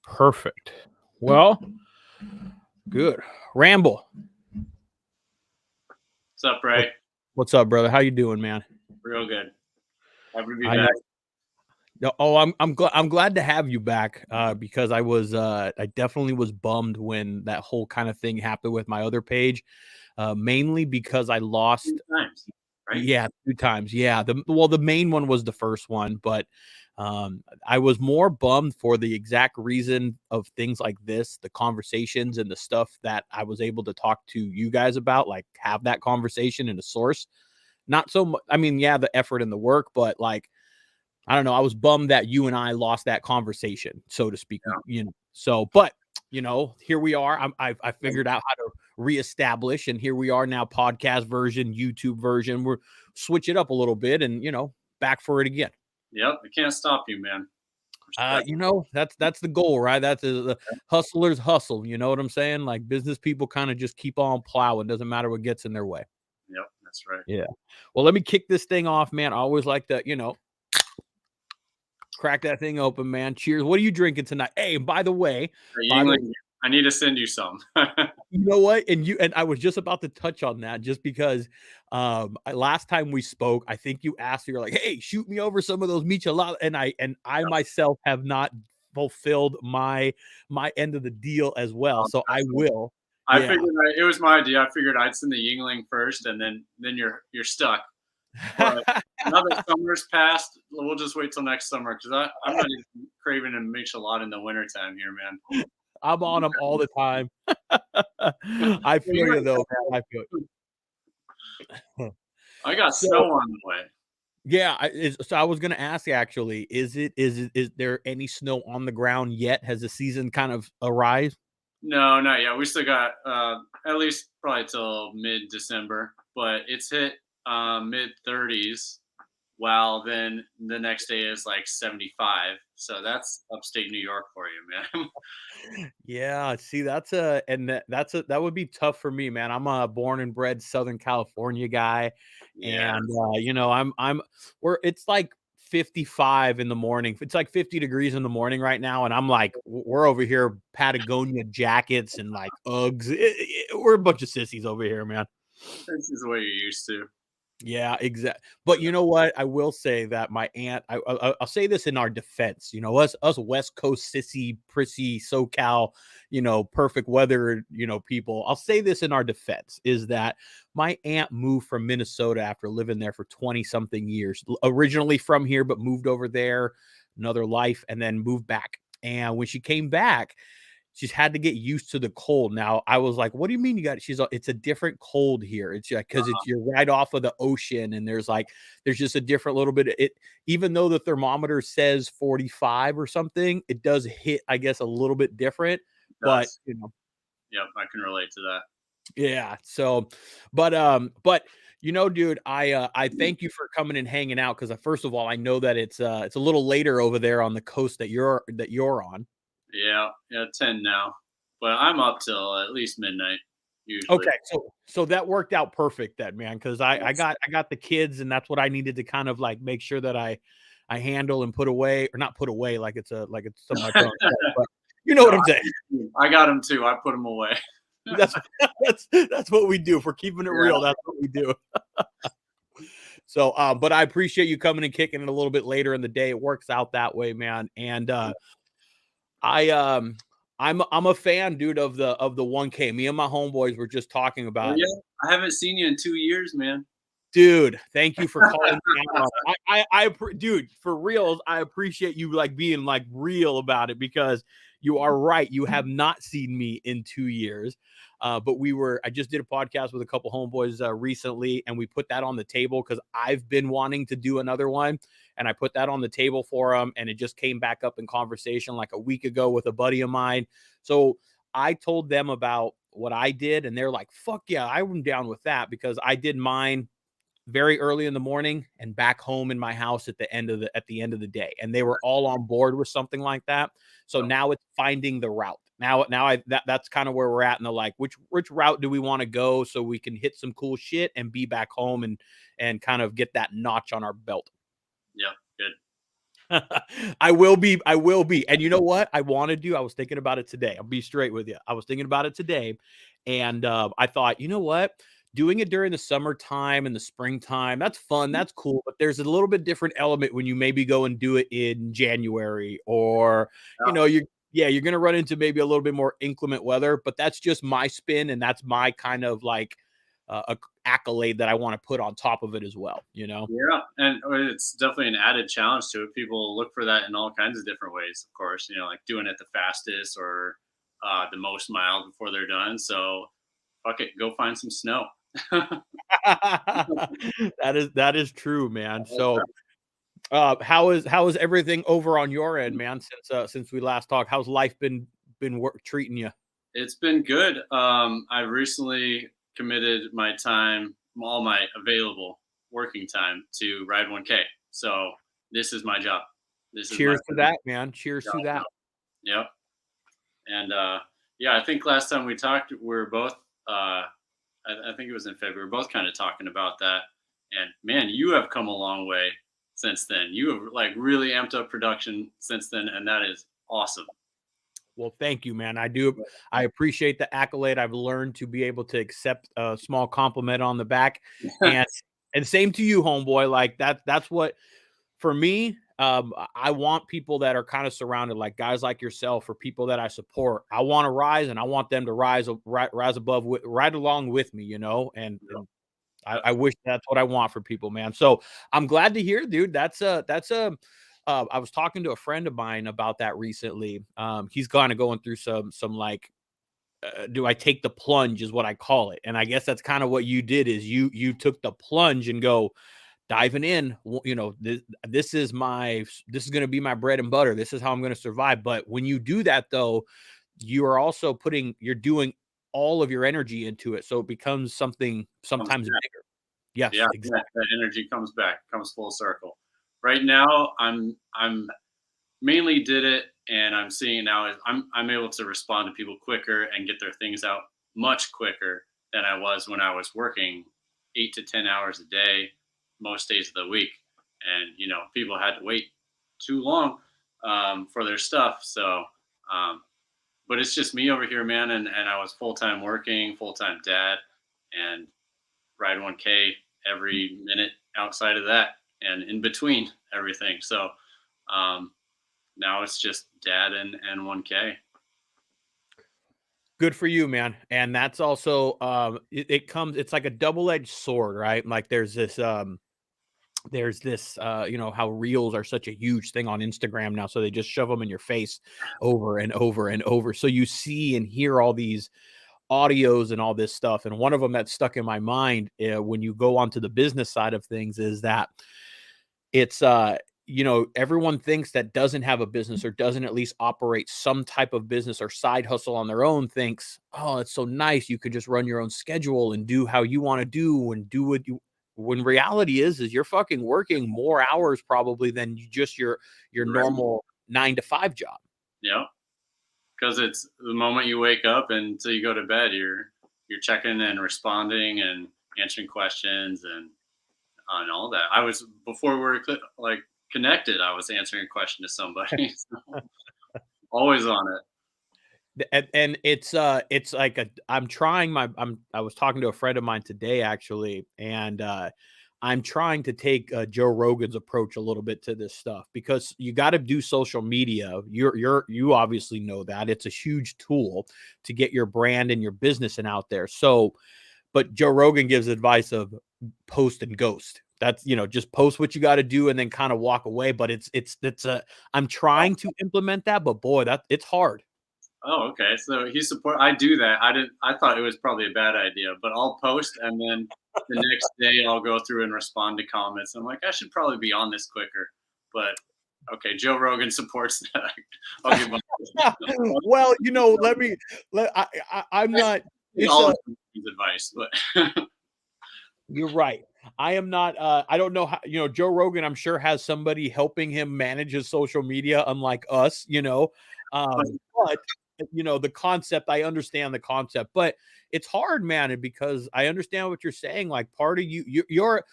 Perfect. Well, good. Ramble. What's up, What, Ray? what's up, brother? How you doing, man? Real good. Happy to be I back. know. No, oh, I'm glad to have you back. Because I definitely was bummed when that whole kind of thing happened with my other page. Mainly because I lost. 2 times, right? Yeah, 2 times. Yeah, the main one was the first one, but, I was more bummed for the exact reason of things like this, the conversations and the stuff that I was able to talk to you guys about, like, have that conversation in a source. Not so much. I mean, yeah, the effort and the work, but, like, I don't know, I was bummed that you and I lost that conversation, so to speak, so, but, here we are. I Yeah. figured out how to reestablish, and here we are now, podcast version, YouTube version. We're switch it up a little bit and, back for it again. Yep. It can't stop you, man. Respect. That's the goal, right? That's the hustlers hustle. You know what I'm saying? Like business people kind of just keep on plowing. Doesn't matter what gets in their way. Yep. That's right. Yeah. Well, let me kick this thing off, man. I always like to, crack that thing open, man. Cheers. What are you drinking tonight? Hey, by the way, by the Yingling, I need to send you some. you know what? And I was just about to touch on that just because last time we spoke, I think you asked, you're like, hey, shoot me over some of those michelada. And I myself have not fulfilled my end of the deal as well. So I will. I Yeah. figured it was my idea. I figured I'd send the Yingling first, and then you're stuck. But now that summer's passed, we'll just wait till next summer because I'm not even craving a michelada in the wintertime here, man. I'm on them all the time. I feel you though, man. I feel you. I got So snow on the way. yeah, so I was gonna ask actually, is there any snow on the ground yet? Has the season kind of arrived? No, not yet. We still got at least probably till mid December, but it's hit mid 30s. While then the next day is like 75. So that's upstate New York for you, man. Yeah, see, that would be tough for me, man. I'm a born and bred Southern California guy, Yeah, and I'm where it's like 55 in the morning. It's like 50 degrees in the morning right now, and I'm like, we're over here Patagonia jackets and like Uggs. We're a bunch of sissies over here, man. this is what you're used to. Yeah, exactly. But you know what? I will say that my aunt. I'll say this in our defense. Us West Coast sissy, prissy, SoCal, perfect weather, people. I'll say this in our defense is that my aunt moved from Minnesota after living there for 20 something years. Originally from here, but moved over there, another life, and then moved back. And when she came back, she's had to get used to the cold. Now I was like, "What do you mean you got?" She's like, "It's a different cold here. It's like because it's you're right off of the ocean, and there's just a different little bit. It even though the thermometer says 45 or something, it does hit, I guess, a little bit different. It But does. Yep, I can relate to that. yeah. So, but dude, I thank you for coming and hanging out because first of all, I know that it's a little later over there on the coast that you're on. Yeah, 10 now. But I'm up till at least midnight usually. Okay, so that worked out perfect then, man, because I Yes. got the kids, and that's what I needed to kind of like make sure that I handle and put away, or not put away like it's something I put on shelf, but you know No, what I'm saying. I got them too. I put them away. That's that's what we do. If we're keeping it Yeah. real, that's what we do. So, but I appreciate you coming and kicking it a little bit later in the day. It works out that way, man. And I I'm a fan, dude, of the 1K. Me and my homeboys were just talking Oh, about it. yeah. I haven't seen you in 2 years, man. Dude, thank you for calling me out on it. Dude, for reals, I appreciate you like being like real about it because you are right. You have not seen me in 2 years. But I just did a podcast with a couple homeboys recently, and we put that on the table because I've been wanting to do another one. And I put that on the table for them, and it just came back up in conversation like a week ago with a buddy of mine. So I told them about what I did, and they're like, fuck yeah, I'm down with that because I did mine very early in the morning and back home in my house at the end of the day, and they were all on board with something like that. So now it's finding the route. That's kind of where we're at, and they're like, which route do we want to go so we can hit some cool shit and be back home and kind of get that notch on our belt. Yeah, good. I will be. I will be. And you know what? I want to do. I was thinking about it today. I'll be straight with you. I was thinking about it today, and I thought, you know what? Doing it during the summertime and the springtime, that's fun. That's cool. But there's a little bit different element when you maybe go and do it in January, or Yeah. you're gonna run into maybe a little bit more inclement weather. But that's just my spin, and that's my kind of like accolade that I want to put on top of it as well. You know. Yeah, and it's definitely an added challenge to it. People look for that in all kinds of different ways, of course, like doing it the fastest or the most miles before they're done. So fuck it, go find some snow. That is true, man. So, how is everything over on your end, man? Since we last talked, how's life been treating you? It's been good. I've recently committed my time, all my available working time to Ride 1K. So this is my job. This is my Cheers to that, man. Cheers job to that. now. Yep. And yeah, I think last time we talked, we were both. I think it was in February. We were both kind of talking about that. And man, you have come a long way since then. You have like really amped up production since then, and that is awesome. Well, thank you, man. I do. I appreciate the accolade. I've learned to be able to accept a small compliment on the back, and same to you, homeboy. Like that's what for me. I want people that are kind of surrounded, like guys like yourself, or people that I support. I want to rise, and I want them to rise above, right along with me. And I wish that's what I want for people, man. So I'm glad to hear, dude. I was talking to a friend of mine about that recently. He's kind of going through some like, do I take the plunge is what I call it. And I guess that's kind of what you did is you took the plunge and go diving in. This is going to be my bread and butter. This is how I'm going to survive. But when you do that though, you're doing all of your energy into it. So it becomes something sometimes bigger. Yes, Yeah, exactly. that energy comes back, comes full circle. Right now, I'm mainly did it, and I'm seeing now is I'm able to respond to people quicker and get their things out much quicker than I was when I was working 8 to 10 hours a day, most days of the week, and people had to wait too long for their stuff. So, but it's just me over here, man, and I was full time working, full time dad, and Ride 1K every minute outside of that and in between everything. So now it's just dad and 1K. Good for you, man. And that's also it's like a double-edged sword, right? Like there's this how reels are such a huge thing on Instagram now, so they just shove them in your face over and over and over, so you see and hear all these audios and all this stuff. And one of them that stuck in my mind when you go onto the business side of things is that it's everyone thinks that doesn't have a business or doesn't at least operate some type of business or side hustle on their own thinks, oh, it's so nice, you could just run your own schedule and do how you want to do and do what you, when reality is you're fucking working more hours probably than your Right. normal 9 to 5 job. Yeah, because it's the moment you wake up until you go to bed, you're checking and responding and answering questions and all that. I was before we were like connected. I was answering a question to somebody. So, always on it. And it's like I was talking to a friend of mine today actually, and I'm trying to take Joe Rogan's approach a little bit to this stuff because you got to do social media. You obviously know that it's a huge tool to get your brand and your business and out there. So, but Joe Rogan gives advice of post and ghost. That's just post what you got to do and then kind of walk away. But I'm trying to implement that, but boy, it's hard. Oh, okay. So he support. I do that. I didn't. I thought it was probably a bad idea, but I'll post and then the next day I'll go through and respond to comments. I'm like, I should probably be on this quicker. But okay, Joe Rogan supports that. I'll give my Well, I'm not. It's all of his advice, but You're right. I am not. I don't know how. Joe Rogan, I'm sure has somebody helping him manage his social media, unlike us. But you know, the concept. I understand the concept, but it's hard, man, because I understand what you're saying. Like part of you're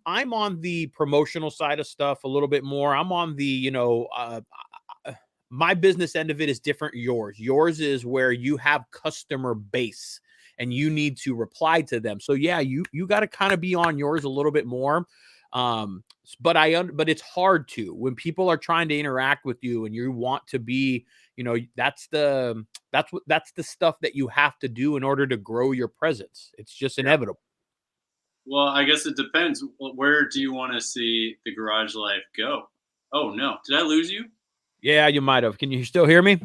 I'm on the promotional side of stuff a little bit more. I'm on the, my business end of it is different. Yours is where you have customer base and you need to reply to them. So yeah, you got to kind of be on yours a little bit more. But it's hard to when people are trying to interact with you and you want to be, that's the stuff that you have to do in order to grow your presence. It's just inevitable. Well, I guess it depends. Where do you want to see the garage life go? Oh no, did I lose you? Yeah, you might have. Can you still hear me?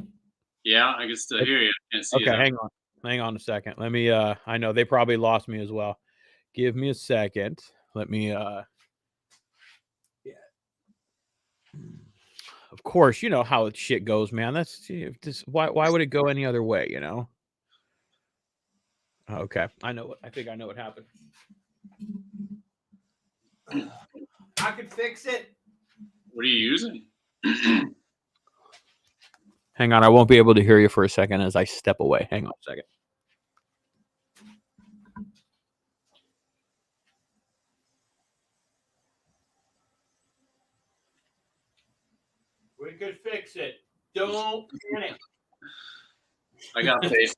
Yeah, I can still hear you. I can't see you Okay, though. hang on a second. Let me I know they probably lost me as well. Give me a second. Let me yeah. Of course, you know how shit goes, man. That's just why would it go any other way, you know? Okay. I think I know what happened. I could fix it. What are you using? Hang on, I won't be able to hear you for a second as I step away. Hang on a second. We could fix it. Don't panic. I got faith.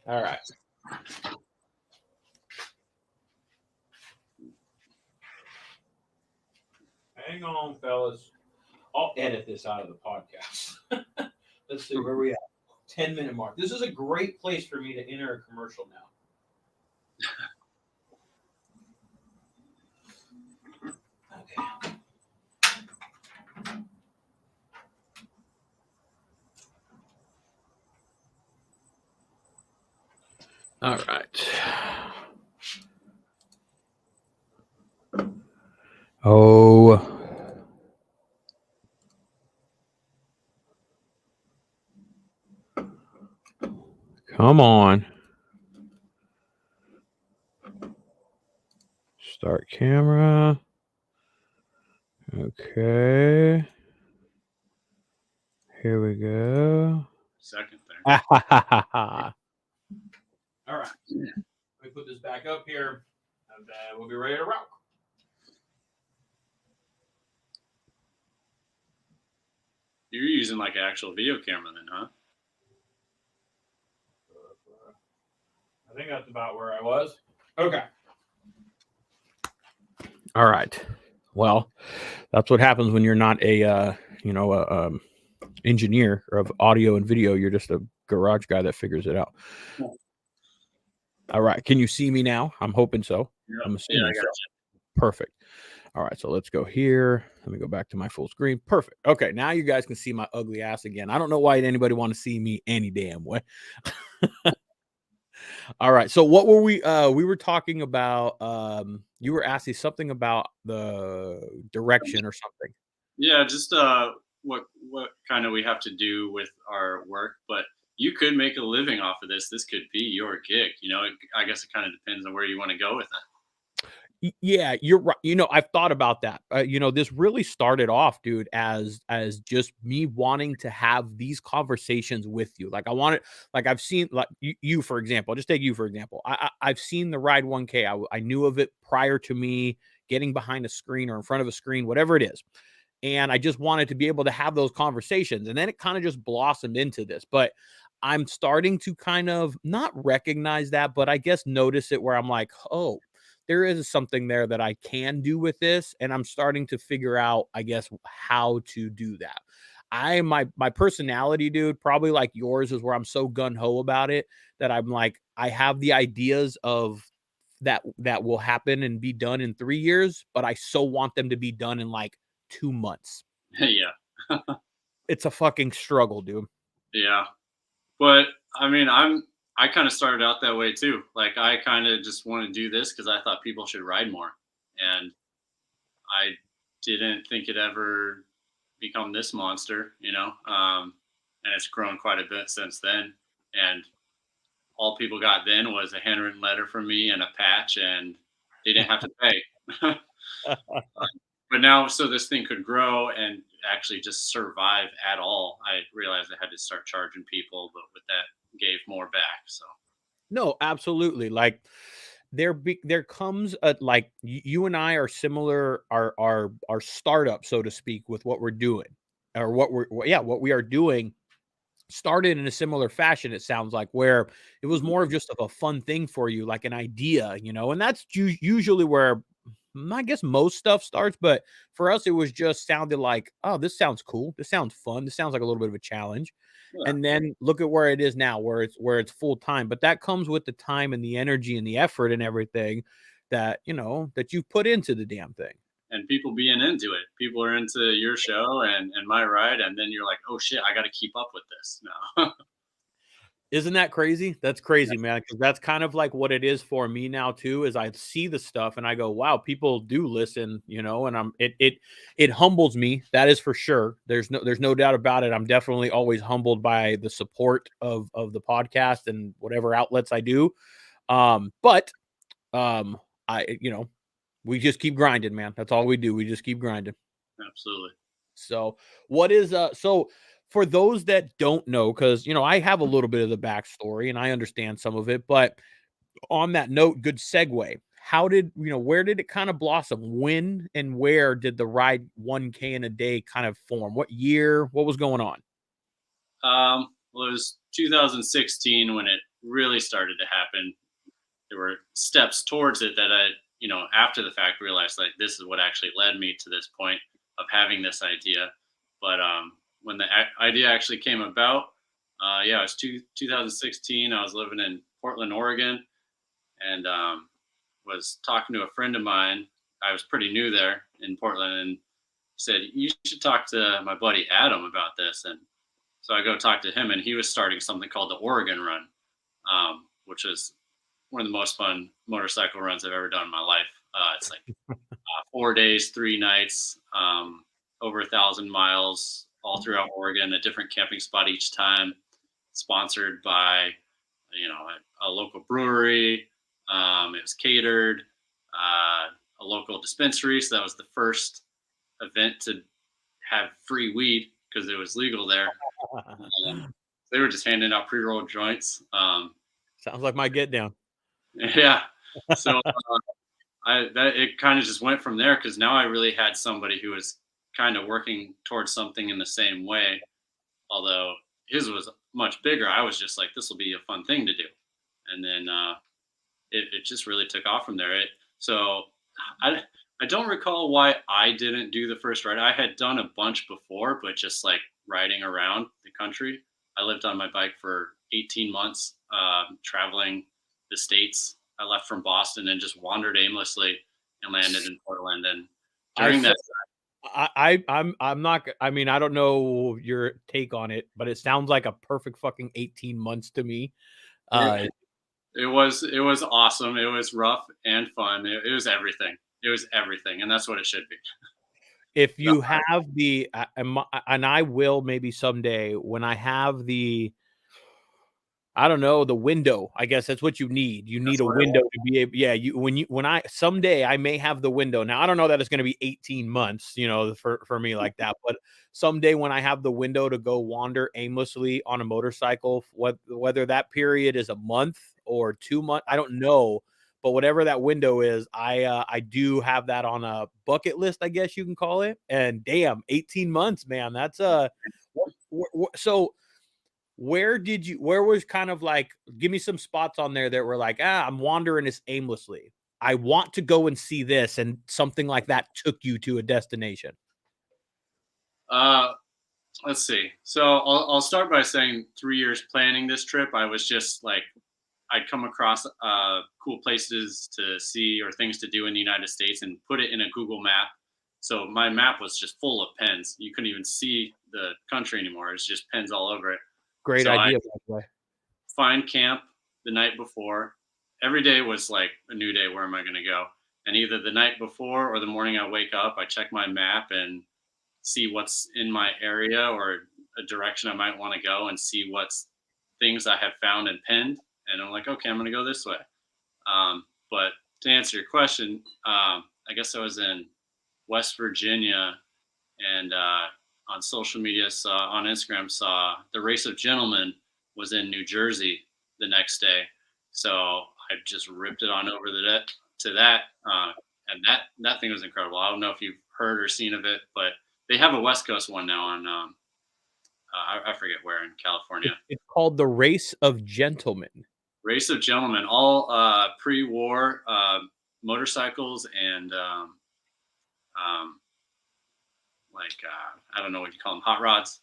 All right. Hang on, fellas. I'll edit this out of the podcast. Let's see where we at. 10-minute mark. This is a great place for me to enter a commercial now. Okay. All right. Oh. Come on. Start camera. Okay. Here we go. Second there. All right. Let me put this back up here, and then we'll be ready to rock. You're using like an actual video camera then, huh? I think that's about where I was. Okay. All right. Well, that's what happens when you're not a engineer of audio and video. You're just a garage guy that figures it out. Yeah. All right. Can you see me now? I'm hoping so. Yeah. I'm assuming I got so. you. Perfect. All right. So let's go here. Let me go back to my full screen. Perfect. Okay. Now you guys can see my ugly ass again. I don't know why anybody want to see me any damn way. All right. So what were we were talking about you were asking something about the direction or something. Yeah, just what kind of we have to do with our work, but you could make a living off of this. This could be your gig. I guess it kind of depends on where you want to go with it. Yeah, you're right. I've thought about that. This really started off, dude, as just me wanting to have these conversations with you. Like I wanted, like I've seen, like you for example. Just take you for example. I've seen the Ride 1K. I knew of it prior to me getting behind a screen or in front of a screen, whatever it is. And I just wanted to be able to have those conversations. And then it kind of just blossomed into this. But I'm starting to kind of not recognize that, but I guess notice it where I'm like, oh, there is something there that I can do with this. And I'm starting to figure out, I guess, how to do that. My personality, dude, probably like yours is where I'm so gung-ho about it that I'm like, I have the ideas of that will happen and be done in 3 years, but I so want them to be done in like 2 months. Yeah. It's a fucking struggle, dude. Yeah. But I mean, I kind of started out that way too. Like I kind of just want to do this because I thought people should ride more, and I didn't think it ever become this monster, and it's grown quite a bit since then. And all people got then was a handwritten letter from me and a patch, and they didn't have to pay. but now, so this thing could grow and actually just survive at all, I realized I had to start charging people, but with that gave more back. So No, absolutely. Like there comes a like you and I are similar, our startup, so to speak, with what we're doing or what we are doing started in a similar fashion, it sounds like, where it was mhm. more of just of a fun thing for you, like an idea, and that's usually where I guess most stuff starts. But for us, it was just sounded like, oh, this sounds cool. This sounds fun. This sounds like a little bit of a challenge. Yeah. And then look at where it is now, where it's full time. But that comes with the time and the energy and the effort and everything that you've put into the damn thing. And people being into it, people are into your show and my ride, and then you're like, oh shit, I got to keep up with this now. Isn't that crazy? That's Yeah. crazy, man, because that's kind of like what it is for me now too, is I see the stuff and I go, "Wow, people do listen," and it humbles me, that is for sure. There's no doubt about it. I'm definitely always humbled by the support of the podcast and whatever outlets I do. But, I we just keep grinding, man. That's all we do. We just keep grinding. Absolutely. So, what is so for those that don't know, because I have a little bit of the backstory and I understand some of it, but on that note, good segue. How did where did it kind of blossom? When and where did the ride 1K in a day kind of form? What year? What was going on? Well, it was 2016 when it really started to happen. There were steps towards it that I, after the fact realized like this is what actually led me to this point of having this idea. But when the idea actually came about, yeah, it was 2016. I was living in Portland, Oregon, and was talking to a friend of mine. I was pretty new there in Portland, and he said, "You should talk to my buddy Adam about this." And so I go talk to him, and he was starting something called the Oregon Run, which was one of the most fun motorcycle runs I've ever done in my life. It's like 4 days, 3 nights, over 1,000 miles all throughout Oregon, a different camping spot each time, sponsored by a local brewery. It was catered, a local dispensary. So that was the first event to have free weed because it was legal there. They were just handing out pre-rolled joints. Sounds like my get down. Yeah. So it kind of just went from there because now I really had somebody who was kind of working towards something in the same way. Although his was much bigger, I was just like, this will be a fun thing to do. And then it just really took off from there. So I I don't recall why I didn't do the first ride. I had done a bunch before, but just like riding around the country. I lived on my bike for 18 months, traveling the states. I left from Boston and just wandered aimlessly and landed in Portland. And I during so that, I'm not I mean, I don't know your take on it, but it sounds like a perfect fucking 18 months to me. Uh it, it was awesome. It was rough and fun. It was everything. It was everything, and that's what it should be. if So, you have the and I will maybe someday when I have the I don't know, the window. I guess that's what you need. You need that's a what it window was. to be able, yeah, when I someday I may have the window. Now I don't know that it's going to be 18 months, for me like that, but someday when I have the window to go wander aimlessly on a motorcycle, whether that period is a month or 2 months, I don't know, but whatever that window is, I do have that on a bucket list, I guess you can call it. And damn, 18 months, man, that's so where was kind of like, give me some spots on there that were like, I'm wandering this aimlessly. I want to go and see this, and something like that took you to a destination. Uh, let's see. So I'll start by saying 3 years planning this trip, I was just like, I'd come across cool places to see or things to do in the United States and put it in a Google map. So my map was just full of pens. You couldn't even see the country anymore. It's just pens all over it. Great So I idea, by the way. find camp the night before. Every day was like a new day. Where am I going to go? And either the night before or the morning I wake up, I check my map and see what's in my area or a direction I might want to go and see what's things I have found and pinned. And I'm like, okay, I'm going to go this way. But to answer your question, I guess I was in West Virginia, and on social media on Instagram saw the Race of Gentlemen was in New Jersey the next day. So I just ripped it on over to that, and that thing was incredible. I don't know if you've heard or seen of it, but they have a West Coast one now on I forget where in California. It's called the Race of Gentlemen. Race of Gentlemen, all pre-war motorcycles and like I don't know what you call them, hot rods.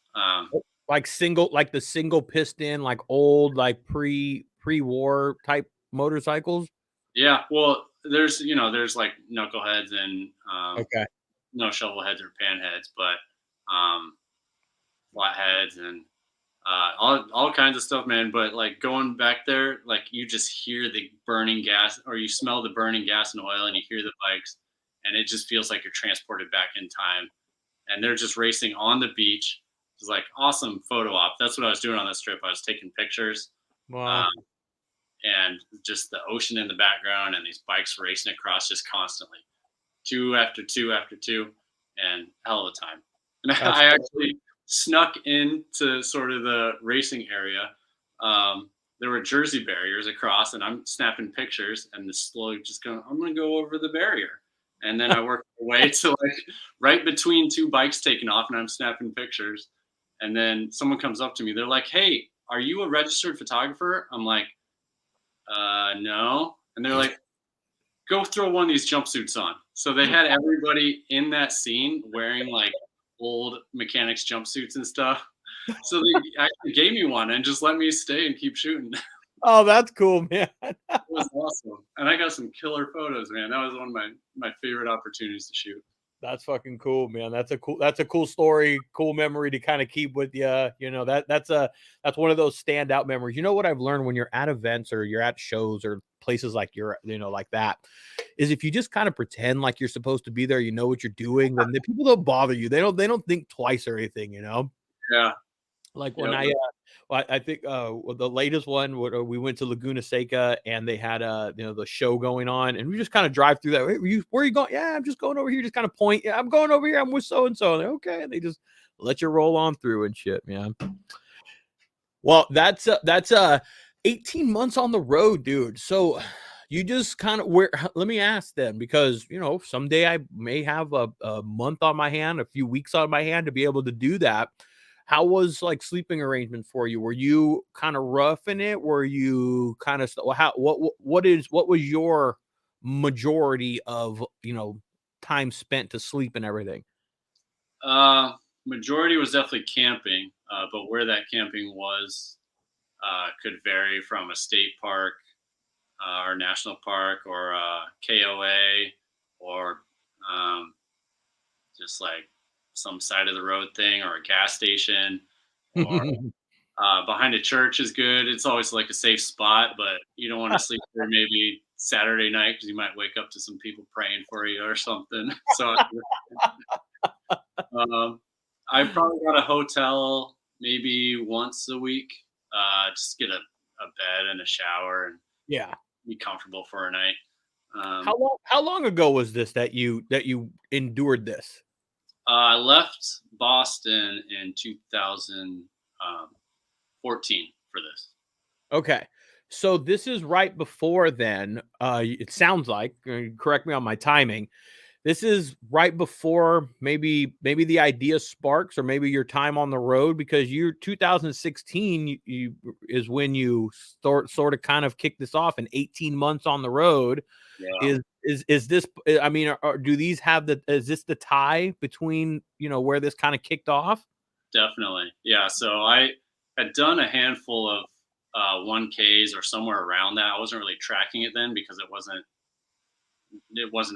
Like the single piston, like old, like pre-war type motorcycles. Yeah, well, there's like knuckleheads and Okay. no shovelheads or panheads, but um, flatheads and all kinds of stuff, man. But like going back there, like you just hear the burning gas, or you smell the burning gas and oil, and you hear the bikes, and it just feels like you're transported back in time. And they're just racing on the beach. It's like awesome photo op. That's what I was doing on this trip. I was taking pictures, Wow. um, and just the ocean in the background, and these bikes racing across just constantly, two after two after two, and hell of a time. And That's I actually snuck into sort of the racing area. There were Jersey barriers across, and I'm snapping pictures, and the slowly just going, I'm going to go over the barrier. And then I worked my way to like right between two bikes taking off, and I'm snapping pictures. And then someone comes up to me. They're like, "Hey, are you a registered photographer?" I'm like, no. And they're like, go throw one of these jumpsuits on. So they had everybody in that scene wearing like old mechanics jumpsuits and stuff. So they actually gave me one and just let me stay and keep shooting. It Oh, that's cool, man. was awesome. And I got some killer photos, man. That was one of my favorite opportunities to shoot. That's fucking cool, man. That's a cool story, cool memory to kind of keep with you. You know, that's one of those standout memories. You know what I've learned when you're at events or you're at shows or places like like that, is if you just kind of pretend like you're supposed to be there, you know what you're doing, then the people don't bother you. They don't think twice or anything, you know? Yeah. Like when Yep. I think the latest one we went to Laguna Seca and they had the show going on and we just kind of drive through that. Hey, where are you going? Yeah, I'm just going over here. Just kind of point. Yeah, I'm going over here. I'm with so and so. Okay, and they just let you roll on through and shit, man. Well, that's 18 months on the road, dude. So you just kind of where let me ask then, because someday I may have a month on my hand, a few weeks on my hand to be able to do that. How was like sleeping arrangement for you? Were you kind of rough in it? Were you kind of how what was your majority of time spent to sleep and everything? Uh, Majority was definitely camping, but where that camping was could vary from a state park or national park or KOA or um, just like some side of the road thing or a gas station or behind a church is good. It's always like a safe spot, but you don't want to sleep there maybe Saturday night because you might wake up to some people praying for you or something. So um, I probably got a hotel maybe once a week, just get a bed and a shower and Yeah. be comfortable for a night. Um, How long ago was this that you endured this? I left Boston in 2014 for this. Okay. So this is right before then. It sounds like, correct me on my timing. This is right before maybe the idea sparks or maybe your time on the road because you're 2016 you is when you sort of kind of kick this off, and 18 months on the road Yeah, is this I mean do these have is this the tie between where this kind of kicked off? definitely. Yeah. So I had done a handful of 1Ks or somewhere around that. I wasn't really tracking it then because it wasn't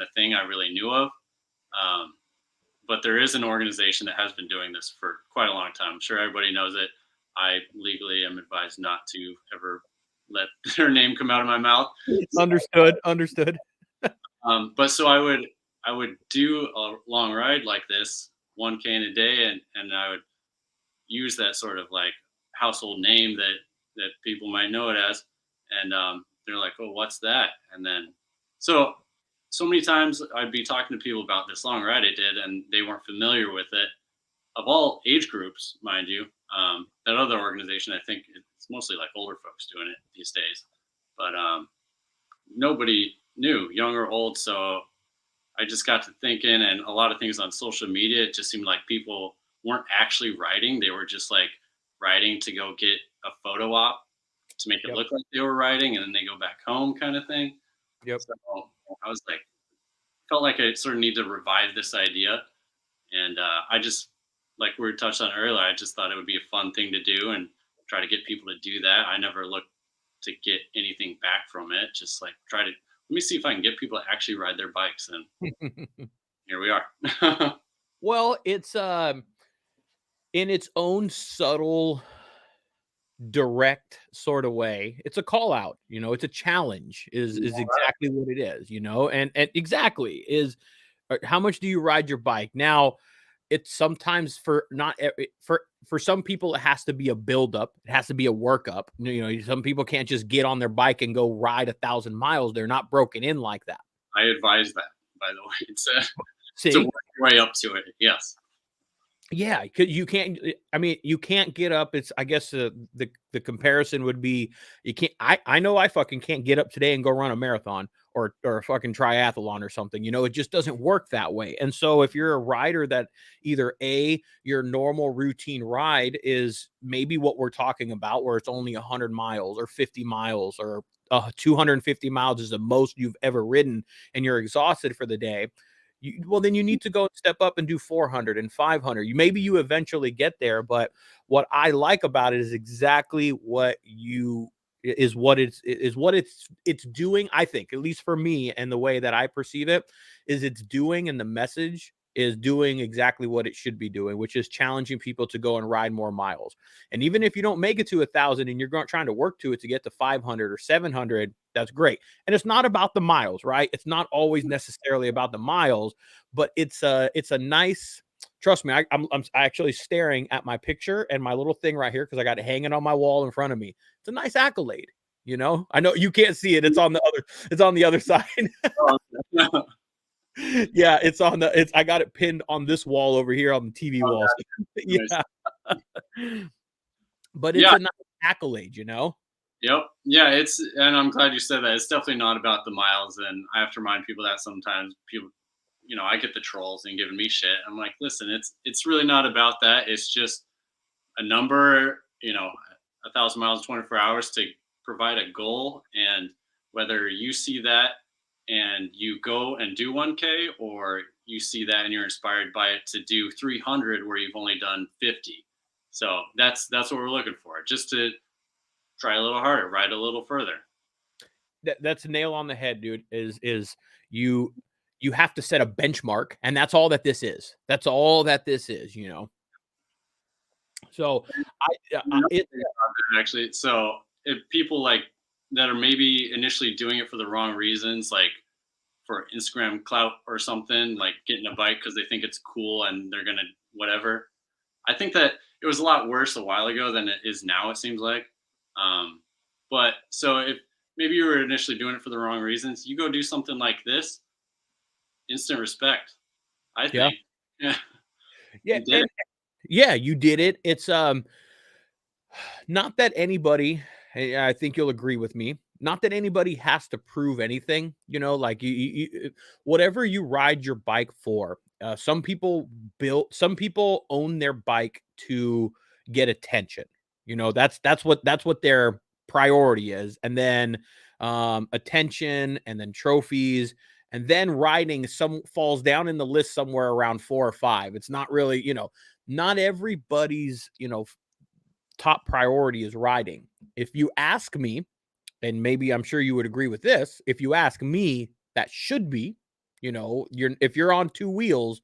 a thing I really knew of. Um, but there is an organization that has been doing this for quite a long time. I'm sure everybody knows it. I legally am advised not to ever let their name come out of my mouth. Understood. But so I would do a long ride like this, 1K in a day, and I would use that sort of like household name that people might know it as, and they're like, "Oh, what's that?" And then so so many times I'd be talking to people about this long ride I did, and they weren't familiar with it. Of all age groups, mind you, that other organization, I think it's mostly like older folks doing it these days. But nobody knew, young or old. So I just got to thinking, and a lot of things on social media, it just seemed like people weren't actually writing. They were just like writing to go get a photo op to make it Yep. look like they were writing, and then they go back home kind of thing. Yep. So I was like, felt like I sort of need to revive this idea. And I just, like we were touched on earlier, I just thought it would be a fun thing to do and try to get people to do that. I never looked to get anything back from it. Just like try to, let me see if I can get people to actually ride their bikes. And here we are. Well, it's in its own subtle, direct sort of way. It's a call out, it's a challenge is exactly what it is, and exactly is how much do you ride your bike? Now, it's sometimes for not for some people it has to be a build up, it has to be a workup. Some people can't just get on their bike and go ride 1,000 miles. They're not broken in like that. I advise that, by the way. It's a See, work your way up to it. Yes. yeah, you can't. I mean, you can't get up. It's, I guess, the comparison would be you can't. I know I fucking can't get up today and go run a marathon or a fucking triathlon or something. It just doesn't work that way. And so if you're a rider that either your normal routine ride is maybe what we're talking about, where it's only 100 miles or 50 miles or 250 miles is the most you've ever ridden, and you're exhausted for the day. Well, then you need to go step up and do 400 and 500. Maybe you eventually get there, but what I like about it is exactly what it's doing. I think, at least for me and the way that I perceive it, is it's doing, and the message is doing exactly what it should be doing, which is challenging people to go and ride more miles. And even if you don't make it to 1,000 and you're trying to work to it to get to 500 or 700, that's great. And it's not about the miles, right? It's not always necessarily about the miles, but it's a nice. Trust me, I'm actually staring at my picture and my little thing right here because I got it hanging on my wall in front of me. It's a nice accolade. I know you can't see it. It's on the other side. Yeah, I got it pinned on this wall over here on the TV wall. Yeah. But it's a nice accolade. Yep. Yeah, and I'm glad you said that. It's definitely not about the miles, and I have to remind people that sometimes people, I get the trolls and giving me shit. I'm like, listen, it's really not about that. It's just a number, 1,000 miles in 24 hours to provide a goal, and whether you see that and you go and do 1K, or you see that and you're inspired by it to do 300 where you've only done 50. So that's what we're looking for. Just to try a little harder, ride a little further. That's a nail on the head, dude. Is you have to set a benchmark, and that's all that this is. That's all that this is. So actually, so if people like that are maybe initially doing it for the wrong reasons, like for Instagram clout or something, like getting a bike because they think it's cool and they're gonna whatever. I think that it was a lot worse a while ago than it is now. It seems like. But so if maybe you were initially doing it for the wrong reasons, you go do something like this, instant respect. I think. Yeah. Yeah. Yeah. Yeah, you did it. It's not that anybody, I think you'll agree with me, not that anybody has to prove anything, like whatever you ride your bike for. Some people own their bike to get attention. That's what their priority is. And then attention, and then trophies, and then riding falls down in the list somewhere around 4 or 5. It's not really, not everybody's, top priority is riding. If you ask me, and maybe I'm sure you would agree with this, if you ask me, that should be, if you're on 2 wheels,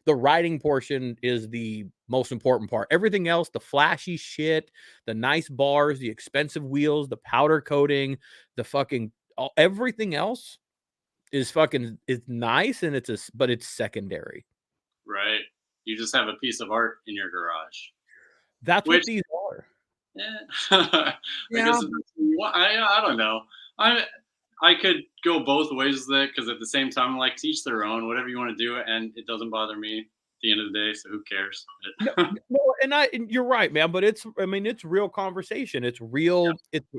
the riding portion is the most important part. Everything else, the flashy shit, the nice bars, the expensive wheels, the powder coating, the fucking everything else is nice, and but it's secondary. Right. You just have a piece of art in your garage. That's what these are. Yeah. I guess I don't know. I could go both ways with it because at the same time, like teach their own, whatever you want to do, and it doesn't bother me at the end of the day. So who cares? No, no, and you're right, man. But I mean, it's real conversation. It's Yeah, real.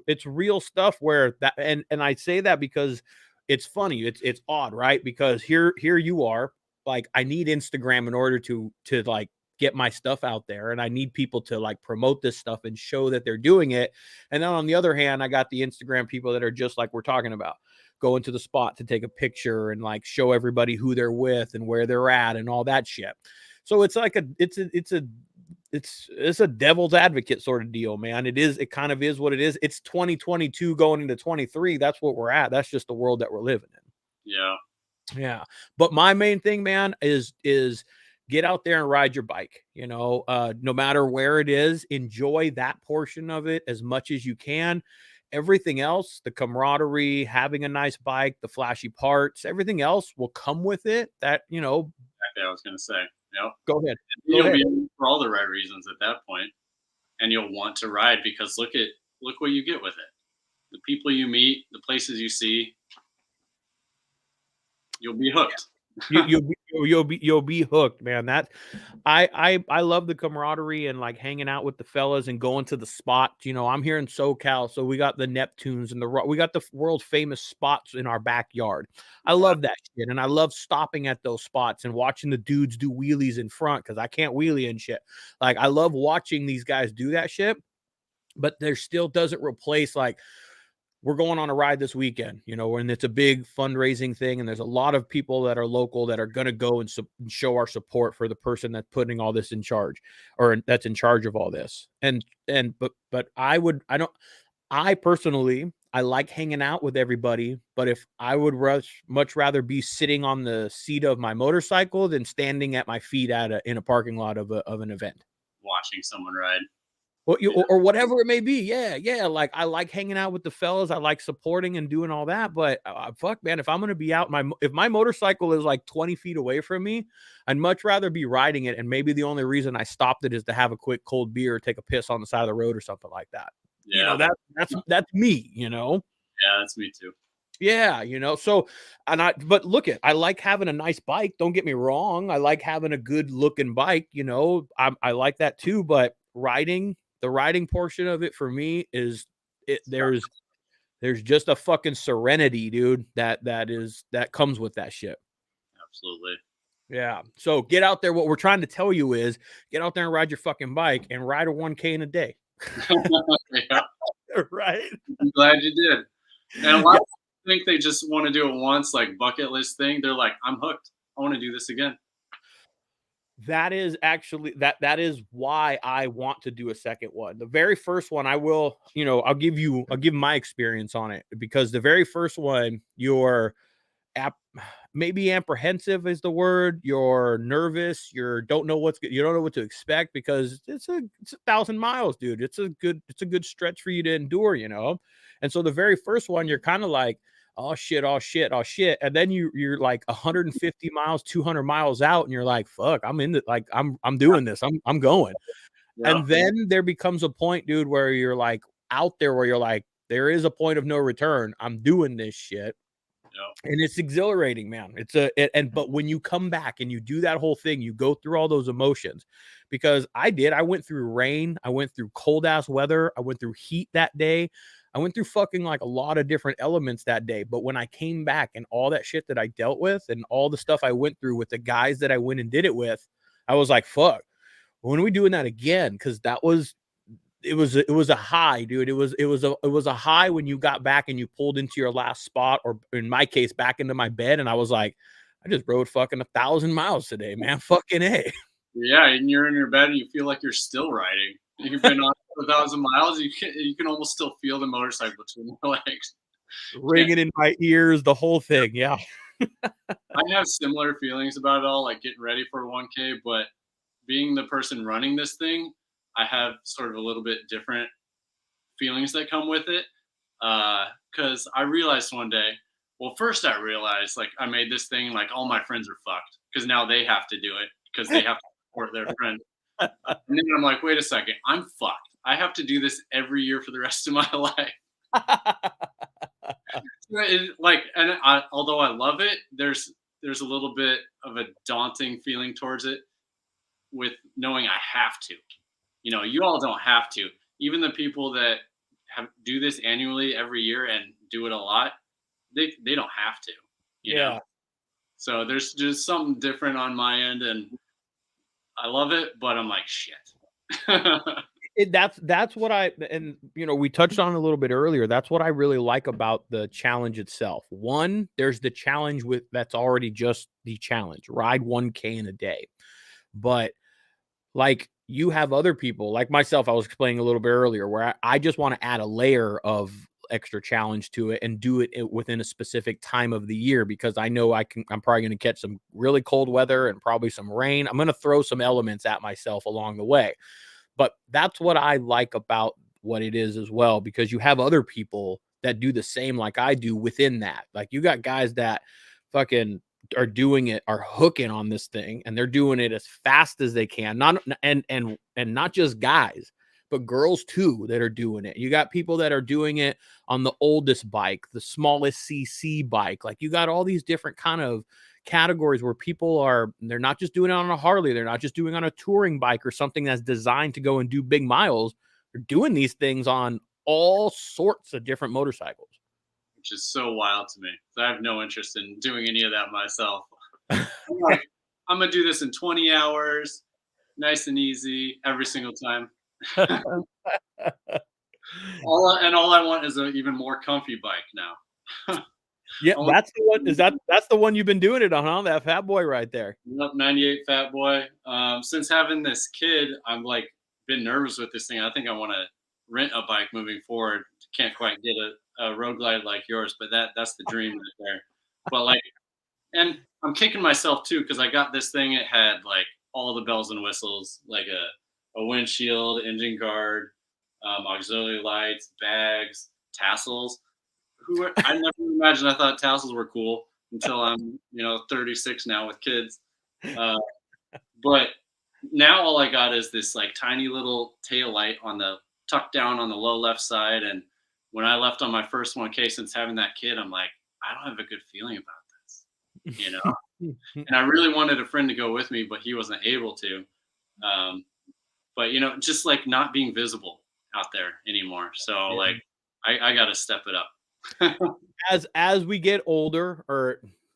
It's real stuff. Where that, and I say that because it's funny. It's odd, right? Because here you are. Like, I need Instagram in order to like get my stuff out there, and I need people to like promote this stuff and show that they're doing it. And then on the other hand, I got the Instagram people that are just like we're talking about, going to the spot to take a picture and like show everybody who they're with and where they're at and all that shit. So it's like it's a devil's advocate sort of deal, man. It kind of is what it is. It's 2022 going into 23. That's what we're at. That's just the world that we're living yeah, in. Yeah. But my main thing, man, is get out there and ride your bike. No matter where it is, enjoy that portion of it as much as you can. Everything else, the camaraderie, having a nice bike, the flashy parts, everything else will come with it. exactly. I was gonna say, yep. Go ahead. Go You'll ahead. be in for all the right reasons at that point, and you'll want to ride because look what you get with it. The people you meet, the places you see, you'll be hooked. You'll be hooked, man. I love the camaraderie and like hanging out with the fellas and going to the spots. I'm here in SoCal, so we got the Neptunes and we got the world famous spots in our backyard. I Yeah, love that shit, and I love stopping at those spots and watching the dudes do wheelies in front because I can't wheelie and shit. Like, I love watching these guys do that shit, but there still doesn't replace like we're going on a ride this weekend, and it's a big fundraising thing. And there's a lot of people that are local that are going to go and show our support for the person that's putting all this in charge, or that's in charge of all this. But I personally, I like hanging out with everybody. But if I would much rather be sitting on the seat of my motorcycle than standing at my feet in a parking lot of an event. watching someone ride. Well, Yeah, or whatever it may be. Yeah, yeah. Like, I like hanging out with the fellas. I like supporting and doing all that. But fuck, man, if I'm gonna be out, if my motorcycle is like 20 feet away from me, I'd much rather be riding it. And maybe the only reason I stopped it is to have a quick cold beer, or take a piss on the side of the road, or something like that. yeah, That's me. yeah. That's me too. Yeah, so, but I like having a nice bike. Don't get me wrong. I like having a good looking bike, I like that too. But the riding portion of it for me is there's just a fucking serenity, dude, that comes with that shit. Absolutely. Yeah. So get out there. What we're trying to tell you is get out there and ride your fucking bike and ride a 1K in a day. Yeah, Right. I'm glad you did. And a lot Yeah. of people think they just want to do it once, like bucket list thing. They're like, I'm hooked. I want to do this again. That is actually that is why I want to do a second one. The very first one, I'll give my experience on it, because the very first one, you're app maybe apprehensive is the word. You're nervous. You don't know what to expect, because it's 1,000 miles, dude. It's a good stretch for you to endure. And so the very first one, you're kind of like, oh shit, oh shit, oh shit. And then you're like 150 miles, 200 miles out, and you're like, fuck, I'm in it. Like, I'm doing this. I'm going. Yeah. And then there becomes a point, dude, where you're like out there, where you're like, there is a point of no return. I'm doing this shit. Yeah. And it's exhilarating, man. But when you come back and you do that whole thing, you go through all those emotions, because I went through rain, I went through cold ass weather, I went through heat that day. I went through fucking like a lot of different elements that day. But when I came back and all that shit that I dealt with and all the stuff I went through with the guys that I went and did it with, I was like, fuck, when are we doing that again? Cause it was a high, dude. It was a high when you got back and you pulled into your last spot, or in my case, back into my bed, and I was like, I just rode fucking 1,000 miles today, man. Fucking A. Yeah. And you're in your bed and you feel like you're still riding. You've been on 1,000 miles. You can almost still feel the motorcycle between your legs. Yeah. Ringing in my ears, the whole thing. Yeah. I have similar feelings about it all, like getting ready for 1K, but being the person running this thing, I have sort of a little bit different feelings that come with it. Because I realized one day, well, first I realized like I made this thing, like all my friends are fucked because now they have to do it because they have to support their friend. And then I'm like, wait a second, I'm fucked. I have to do this every year for the rest of my life. Although I love it, there's a little bit of a daunting feeling towards it with knowing I have to. You all don't have to. Even the people that do this annually every year and do it a lot, they don't have to. You know. Yeah. So there's just something different on my end, and I love it, but I'm like shit. That's what and we touched on a little bit earlier. That's what I really like about the challenge itself. One, there's the challenge that's already just the challenge. Ride 1K in a day. But like you have other people like myself, I was explaining a little bit earlier, where I just want to add a layer of extra challenge to it and do it within a specific time of the year, because I know I'm probably going to catch some really cold weather and probably some rain. I'm going to throw some elements at myself along the way. But that's what I like about what it is as well, because you have other people that do the same like I do within that. Like you got guys that fucking are hooking on this thing, and they're doing it as fast as they can. And not just guys, but girls too that are doing it. You got people that are doing it on the oldest bike, the smallest CC bike. Like you got all these different kind of categories where they're not just doing it on a Harley, they're not just doing it on a touring bike or something that's designed to go and do big miles. They're doing these things on all sorts of different motorcycles. Which is so wild to me. So I have no interest in doing any of that myself. I'm like, I'm gonna do this in 20 hours, nice and easy, every single time. All I want is an even more comfy bike now. Yeah, that's the one. That's the one you've been doing it on, huh? That Fat Boy right there. Yep, 98 Fat Boy. Since having this kid, I'm like been nervous with this thing. I think I want to rent a bike moving forward. Can't quite get a road glide like yours, but that's the dream right there. But like, and I'm kicking myself too because I got this thing. It had like all the bells and whistles, like a windshield, engine guard, auxiliary lights, bags, tassels. I never imagined. I thought tassels were cool until I'm 36 now with kids. Uh, but now all I got is this like tiny little tail light on the tucked down on the low left side. And when I left on my first 1K since having that kid, I'm like, I don't have a good feeling about this. And I really wanted a friend to go with me, but he wasn't able to. But just like not being visible out there anymore. So like I got to step it up. as we get older,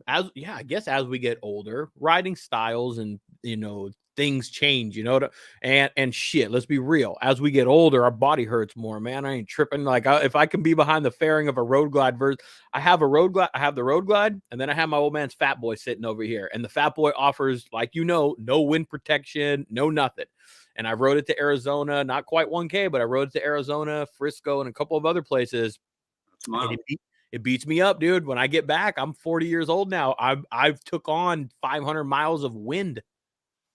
I guess as we get older, riding styles and things change, and shit, let's be real. As we get older, our body hurts more, man. I ain't tripping. Like if I can be behind the fairing of a road glide version, I have the road glide, and then I have my old man's Fat Boy sitting over here. And the Fat Boy offers, like, no wind protection, no nothing. And I rode it to Arizona, not quite 1K, but I rode it to Arizona, Frisco, and a couple of other places. It beats me up, dude. When I get back, I'm 40 years old now. I've took on 500 miles of wind.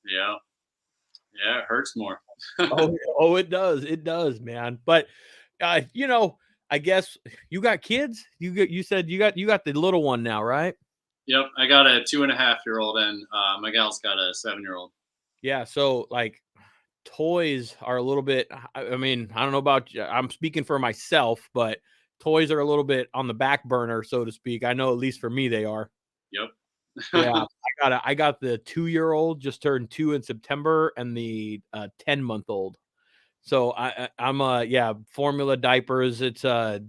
Yeah, it hurts more. It does, man. But I guess you got kids. You said you got the little one now, right? Yep, I got a 2.5-year-old, and my gal's got a 7-year-old. Yeah, so like toys are a little bit. I mean, I don't know about you. I'm speaking for myself, but toys are a little bit on the back burner, so to speak. I know at least for me they are. Yep. Yeah, I got the 2-year-old, just turned 2 in September, and the 10-month-old. So I'm formula diapers. It's Oh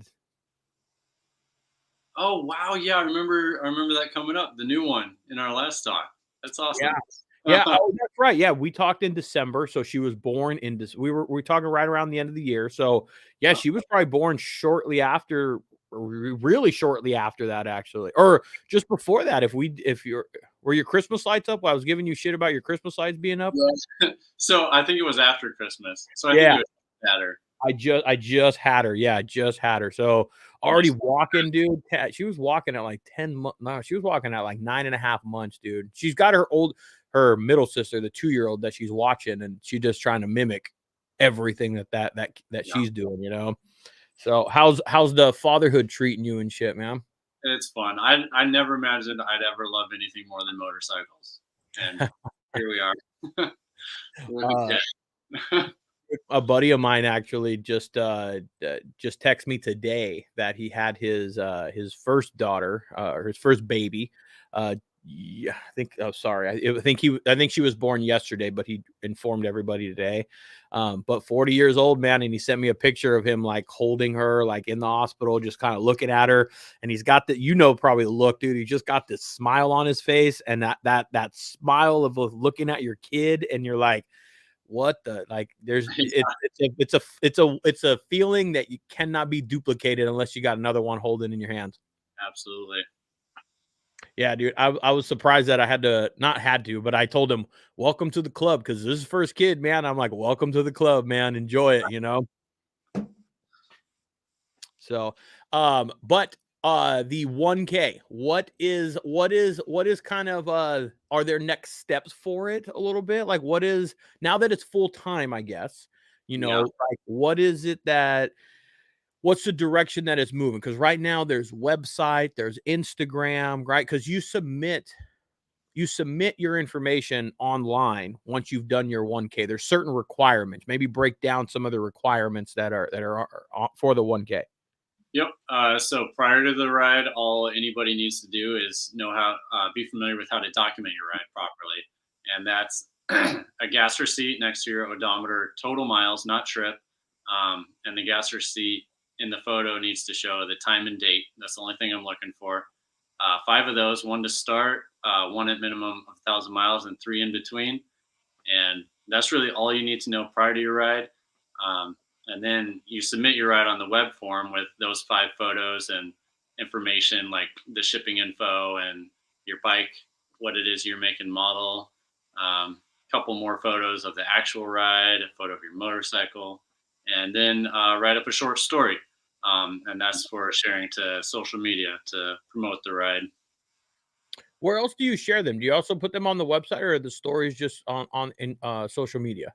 wow, yeah, I remember that coming up, the new one in our last talk. That's awesome. Yeah. Oh, that's right. Yeah, we talked in December, so she was born in this. We were talking right around the end of the year. So yeah, she was probably born shortly after, really shortly after that, actually, or just before that. Were your Christmas lights up? I was giving you shit about your Christmas lights being up. Yeah. So I think it was after Christmas. So I think it was better. I just had her. Yeah, I just had her. So already walking, dude. She was walking at like 10 months. No, she was walking at like 9.5 months, dude. She's got her middle sister, the 2-year-old that she's watching, and she's just trying to mimic everything that she's doing, So how's the fatherhood treating you and shit, man? It's fun. I never imagined I'd ever love anything more than motorcycles. And here we are. A buddy of mine actually just texted me today that he had his first daughter, or his first baby. Yeah, I think. Oh, sorry. I think she was born yesterday, but he informed everybody today. But 40 years old, man, and he sent me a picture of him like holding her, like in the hospital, just kind of looking at her. And he's got probably the look, dude. He just got this smile on his face, and that smile of looking at your kid, and you're like, what the like there's it's a feeling that you cannot be duplicated unless you got another one holding in your hands. Absolutely. Yeah, dude. I was surprised that I had to not had to, but I told him, welcome to the club, because this is his first kid, man. I'm like, welcome to the club, man. Enjoy it, you know. So, but the 1K, what is kind of are there next steps for it a little bit? Like what is, now that it's full time, I guess, Yeah. like what is it that, what's the direction that it's moving? Because right now there's website, there's Instagram, right? Because you submit your information online once you've done your 1K. There's certain requirements. Maybe break down some of the requirements that are for the 1K. Yep. So prior to the ride, all anybody needs to do is know how, be familiar with how to document your ride properly, and that's a gas receipt next to your odometer, total miles, not trip, and the gas receipt in the photo needs to show the time and date. That's the only thing I'm looking for. 5 of those, one to start, one at minimum of 1,000 miles, and 3 in between. And that's really all you need to know prior to your ride. And then you submit your ride on the web form with those 5 photos and information like the shipping info and your bike, what it is you're making, model, couple more photos of the actual ride, a photo of your motorcycle, and then write up a short story. And that's for sharing to social media to promote the ride. Where else do you share them? Do you also put them on the website, or are the stories just on in social media?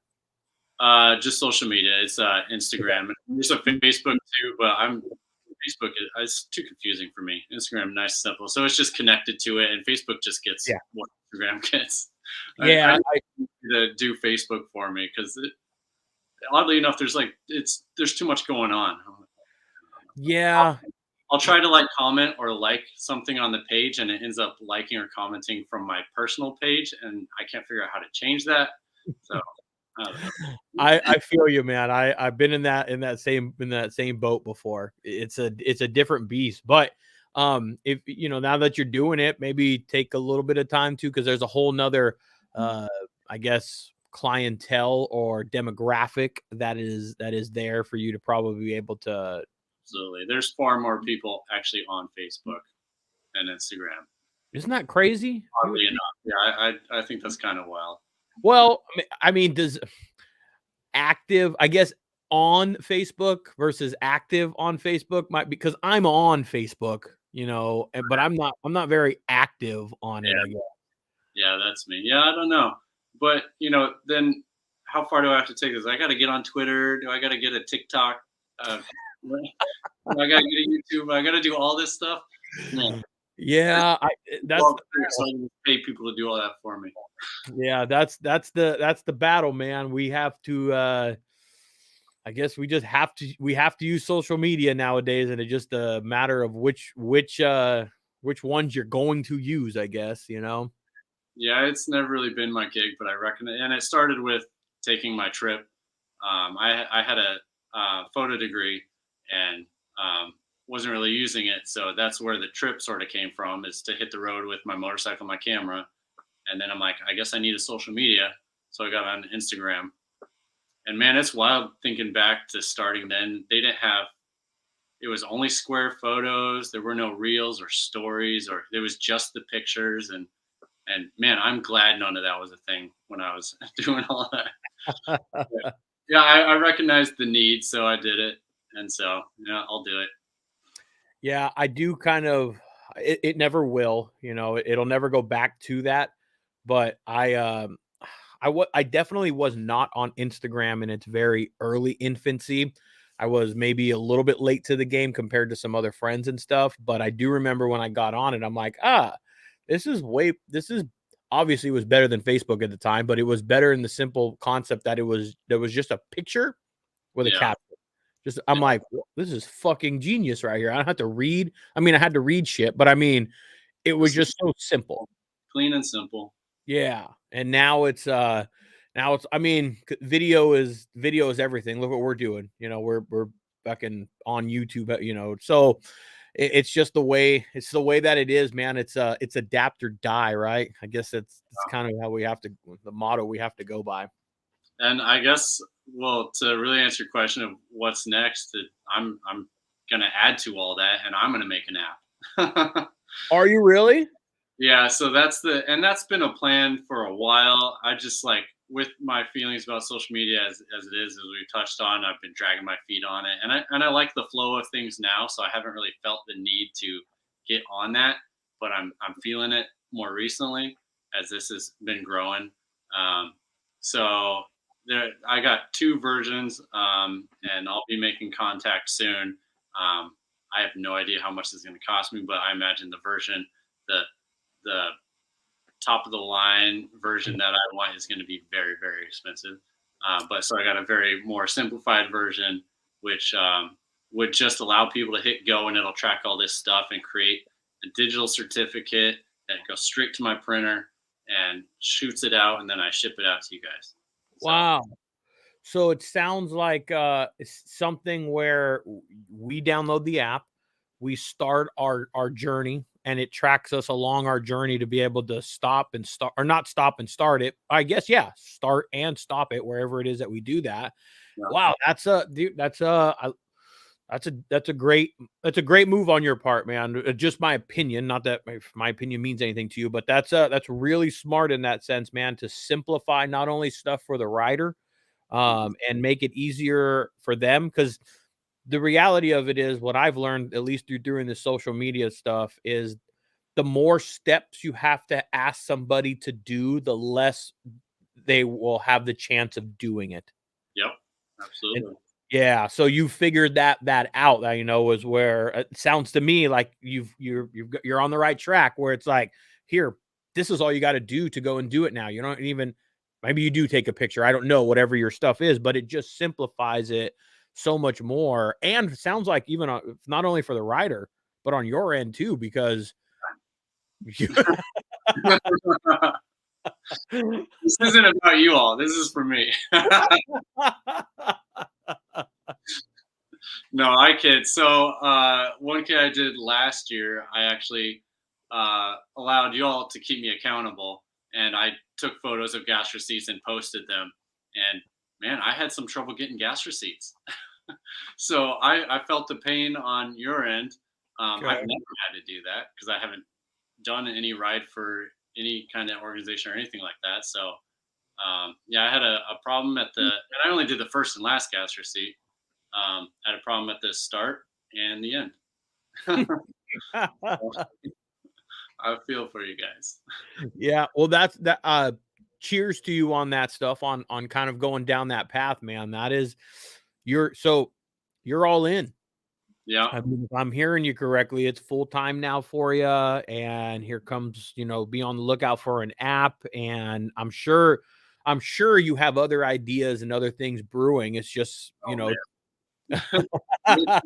Just social media. It's Instagram. There's a Facebook too, but Facebook is too confusing for me. Instagram, nice, simple. So it's just connected to it, and Facebook just gets Yeah. what Instagram gets. I Yeah, need to do Facebook for me because oddly enough, there's too much going on. yeah, I'll try to like comment or like something on the page, and it ends up liking or commenting from my personal page, and I can't figure out how to change that. So I don't know. I feel you, man. I've been in that same boat before. It's a different beast, but if now that you're doing it, maybe take a little bit of time too, because there's a whole nother uh I guess clientele or demographic that is there for you to probably be able to. Absolutely. There's far more people actually on Facebook than Instagram. Isn't that crazy? Oddly enough. Yeah, I think that's kind of wild. Well, I mean, does active, I guess, on Facebook versus active on Facebook might, because I'm on Facebook, but I'm not very active on it, I Yeah, guess. yeah, that's me. Yeah, I don't know. But then how far do I have to take this? I gotta get on Twitter. Do I gotta get a TikTok? Uh, do I gotta get a YouTube. I gotta do all this stuff. Man, Yeah, that's well, the so battle. I can pay people to do all that for me. Yeah, that's the battle, man. We have to I guess we have to use social media nowadays, and it's just a matter of which ones you're going to use, I guess. Yeah, it's never really been my gig, but I reckon it. And it started with taking my trip. I had a photo degree and wasn't really using it, so that's where the trip sort of came from. Is to hit the road with my motorcycle, my camera, and then I'm like, I guess I need a social media, so I got on Instagram. And man, it's wild thinking back to starting then. They didn't have. It was only square photos. There were no reels or stories, or there was just the pictures. And man, I'm glad none of that was a thing when I was doing all that. But, yeah, I recognized the need, so I did it, and so yeah, I'll do it. Yeah, I do kind of, it never will, it'll never go back to that. But I definitely was not on Instagram in its very early infancy. I was maybe a little bit late to the game compared to some other friends and stuff, but I do remember when I got on it, I'm like, this is obviously it was better than Facebook at the time, but it was better in the simple concept that there was just a picture with a Yeah. caption. Just I'm like, this is fucking genius right here. I don't have to read. I mean, I had to read shit, but I mean, it was Just just so simple. clean and simple. Yeah. And now it's I mean, video is everything. Look what we're doing. You know, we're fucking on YouTube, you know. So it's just it's the way that it is, man. It's adapt or die, right? I guess it's kind of how we have to the motto we have to go by. And I guess, well, to really answer your question of what's next, I'm gonna add to all that, and I'm gonna make an app. Are you really? Yeah, so that's been a plan for a while. I just like with my feelings about social media as it is, as we touched on, I've been dragging my feet on it, and I like the flow of things now, so I haven't really felt the need to get on that, but I'm feeling it more recently as this has been growing. Um, so there, I got two versions, and I'll be making contact soon. I have no idea how much this is going to cost me, but I imagine the the top of the line version that I want is going to be very, very expensive. But so I got a very more simplified version, which would just allow people to hit go and it'll track all this stuff and create a digital certificate that goes straight to my printer and shoots it out, and then I ship it out to you guys. So, Wow. So it sounds like it's something where we download the app, we start our journey, and it tracks us along our journey to be able to stop and start, or not stop and start it. I guess yeah, start and stop it wherever it is that we do that. yeah. Wow, that's a great move on your part, man. Just my opinion, not that my opinion means anything to you, but that's really smart in that sense, man, to simplify not only stuff for the rider, and make it easier for them. Because the reality of it is, what I've learned, at least through doing the social media stuff, is the more steps you have to ask somebody to do, the less they will have the chance of doing it. Yep. And Absolutely. yeah, so you figured that out. That, you know, is where it sounds to me like you're on the right track. Where it's like, here, this is all you got to do to go and do it now. You don't even, maybe you do take a picture. I don't know, whatever your stuff is, but it just simplifies it so much more. And it sounds like even not only for the rider, but on your end too, because you, This isn't about you all. This is for me. No, I kid. So one kid I did last year, I actually allowed you all to keep me accountable, and I took photos of gas receipts and posted them. And man, I had some trouble getting gas receipts. So I felt the pain on your end. I've okay. never had to do that because I haven't done any ride for any kind of organization or anything like that. So yeah, I had a problem at and I only did the first and last gas receipt. I had a problem at the start and the end. So I feel for you guys. Yeah, well, that's that. Cheers to you on that stuff, on kind of going down that path, man. That is, you're all in. Yeah, I mean, if I'm hearing you correctly, it's full time now for you, and here comes, you know, be on the lookout for an app, and I'm sure you have other ideas and other things brewing. It's just, you oh know, man, I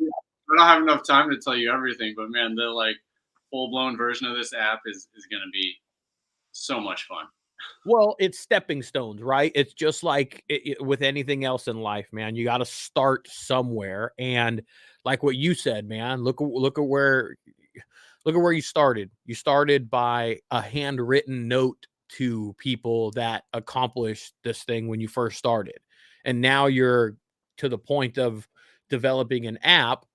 don't have enough time to tell you everything, but man, the like full blown version of this app is going to be so much fun. well, it's stepping stones, right? It's just like with anything else in life, man. You got to start somewhere, and like what you said, man. Look at where you started. You started by a handwritten note to people that accomplished this thing when you first started, and now you're to the point of developing an app,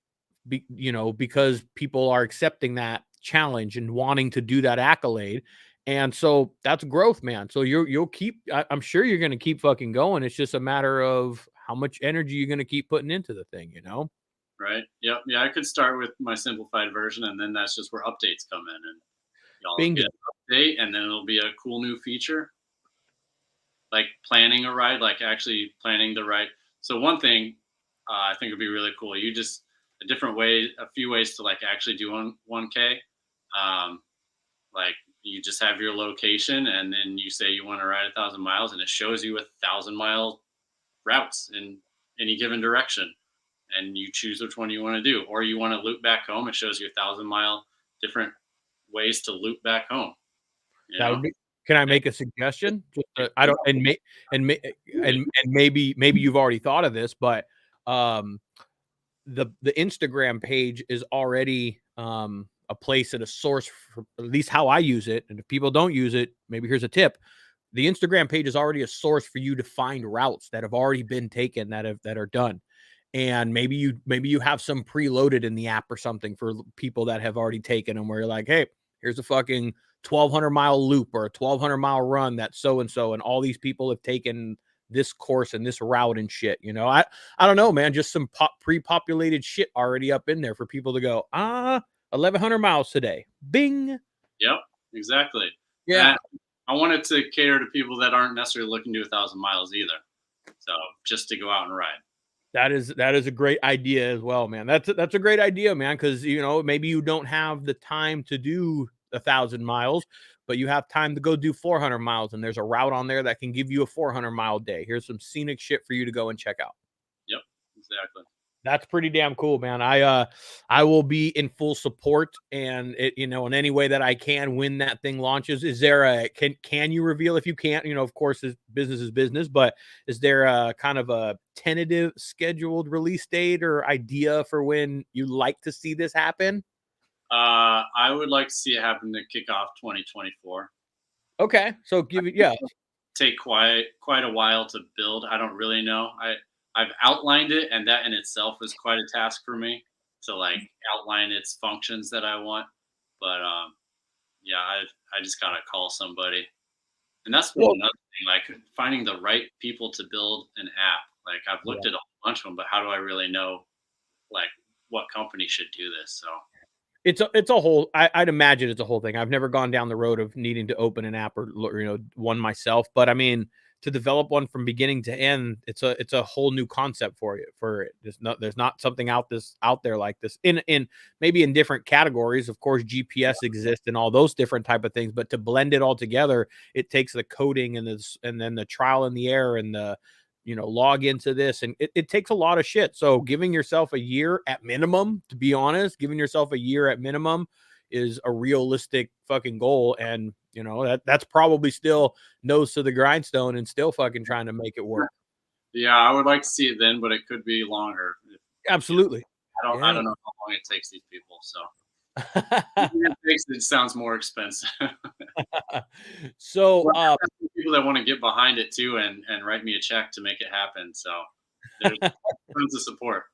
you know, because people are accepting that challenge and wanting to do that accolade. And so that's growth, man. So you'll keep, I'm sure you're going to keep fucking going. It's just a matter of how much energy you're going to keep putting into the thing, you know? Right? Yep. Yeah, I could start with my simplified version, and then that's just where updates come in, and y'all Bingo. get an update, and then it'll be a cool new feature, like planning a ride, like actually planning the ride. So one thing I think would be really cool. You just a few ways to like actually do one 1K. Um, like You just have your location, and then you say you want to ride 1,000 miles, and it shows you 1,000 mile routes in any given direction, and you choose which one you want to do. Or you want to loop back home, it shows you 1,000 mile different ways to loop back home. You That know, would be. Can I make a suggestion? Just I don't and maybe you've already thought of this, but um, the Instagram page is already a place and a source for at least how I use it. And if people don't use it, maybe here's a tip. The Instagram page is already a source for you to find routes that have already been taken that are done. And maybe you have some preloaded in the app or something for people that have already taken them where you're like, hey, here's a fucking 1,200-mile loop or a 1,200-mile run that so and so and all these people have taken this course and this route and shit. I don't know, man, just some pre-populated shit already up in there for people to go 1,100 miles today, bing. Yep, exactly. Yeah. I wanted to cater to people that aren't necessarily looking to do 1,000 miles either. So just to go out and ride. That is a great idea as well, man. That's a great idea, man, because maybe you don't have the time to do 1,000 miles, but you have time to go do 400 miles, and there's a route on there that can give you a 400-mile day. Here's some scenic shit for you to go and check out. Yep, exactly. That's pretty damn cool, man. I will be in full support, and in any way that I can when that thing launches. Is there can you reveal, if you can't, of course, business is business, but is there a kind of a tentative scheduled release date or idea for when you like to see this happen? I would like to see it happen to kick off 2024. Okay, so give it, yeah. Take quite a while to build. I don't really know. I've outlined it, and that in itself is quite a task for me to like outline its functions that I want. But yeah, I just gotta call somebody, and that's Well, another thing. Like finding the right people to build an app. Like I've looked yeah. at a bunch of them, but how do I really know like what company should do this? So It's a whole. I'd imagine it's a whole thing. I've never gone down the road of needing to open an app or one myself, but I mean to develop one from beginning to end, it's a whole new concept for you. For it, there's not something out there like this in maybe in different categories. Of course, GPS exists and all those different type of things, but to blend it all together, it takes the coding and then the trial and the error and the log into this, and it takes a lot of shit. So giving yourself a year at minimum, to be honest, giving yourself a year at minimum is a realistic fucking goal. And that's probably still nose to the grindstone and still fucking trying to make it work. yeah, I would like to see it then, but it could be longer. Absolutely. I don't know how long it takes these people. So it sounds more expensive. So people that want to get behind it too and write me a check to make it happen. So there's tons of support.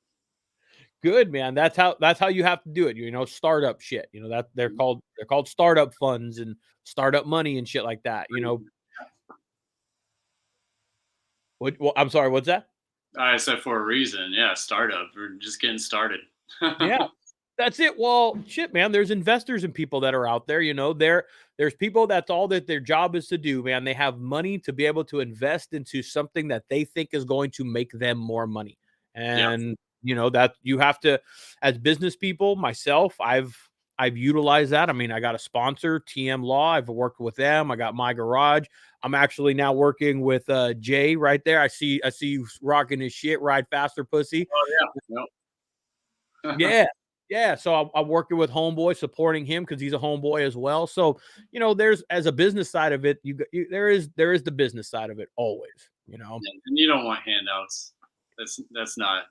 good, man. That's how you have to do it. Startup shit. That they're called startup funds and startup money and shit like that. Well, I'm sorry. What's that? I said for a reason. Yeah, startup. We're just getting started. Yeah. That's it. Well, shit, man. There's investors and people that are out there. There's people that's all that their job is to do, man. They have money to be able to invest into something that they think is going to make them more money. And that you have to, as business people, myself, I've utilized that. I mean, I got a sponsor, TM Law. I've worked with them. I got My Garage. I'm actually now working with Jay right there. I see you rocking his shit. Ride faster, pussy. Oh yeah. Yeah. Yeah. So I'm working with Homeboy, supporting him because he's a homeboy as well. So, there's, as a business side of it, there is the business side of it always, And you don't want handouts. That's not,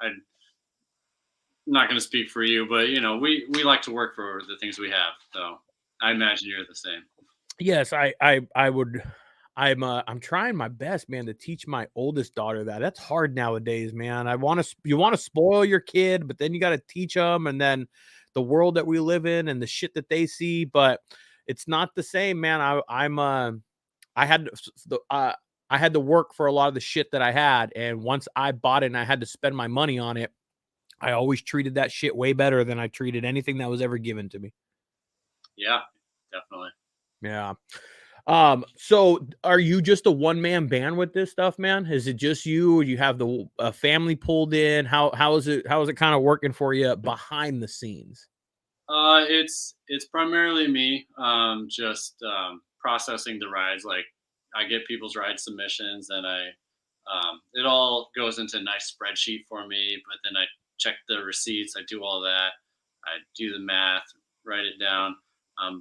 I'm not going to speak for you, but we like to work for the things we have. So I imagine you're the same. Yes, I would. I'm trying my best, man, to teach my oldest daughter that. That's hard nowadays, man. You want to spoil your kid, but then you got to teach them, and then the world that we live in and the shit that they see. But it's not the same, man. I had to work for a lot of the shit that I had, and once I bought it and I had to spend my money on it, I always treated that shit way better than I treated anything that was ever given to me. Yeah, definitely. Yeah. So are you just a one-man band with this stuff, man? Is it just you, or you have the family pulled in? How is it kind of working for you behind the scenes? It's primarily me, just processing the rides. Like I get people's ride submissions, and it all goes into a nice spreadsheet for me. But then I check the receipts, I do all that, I do the math, write it down.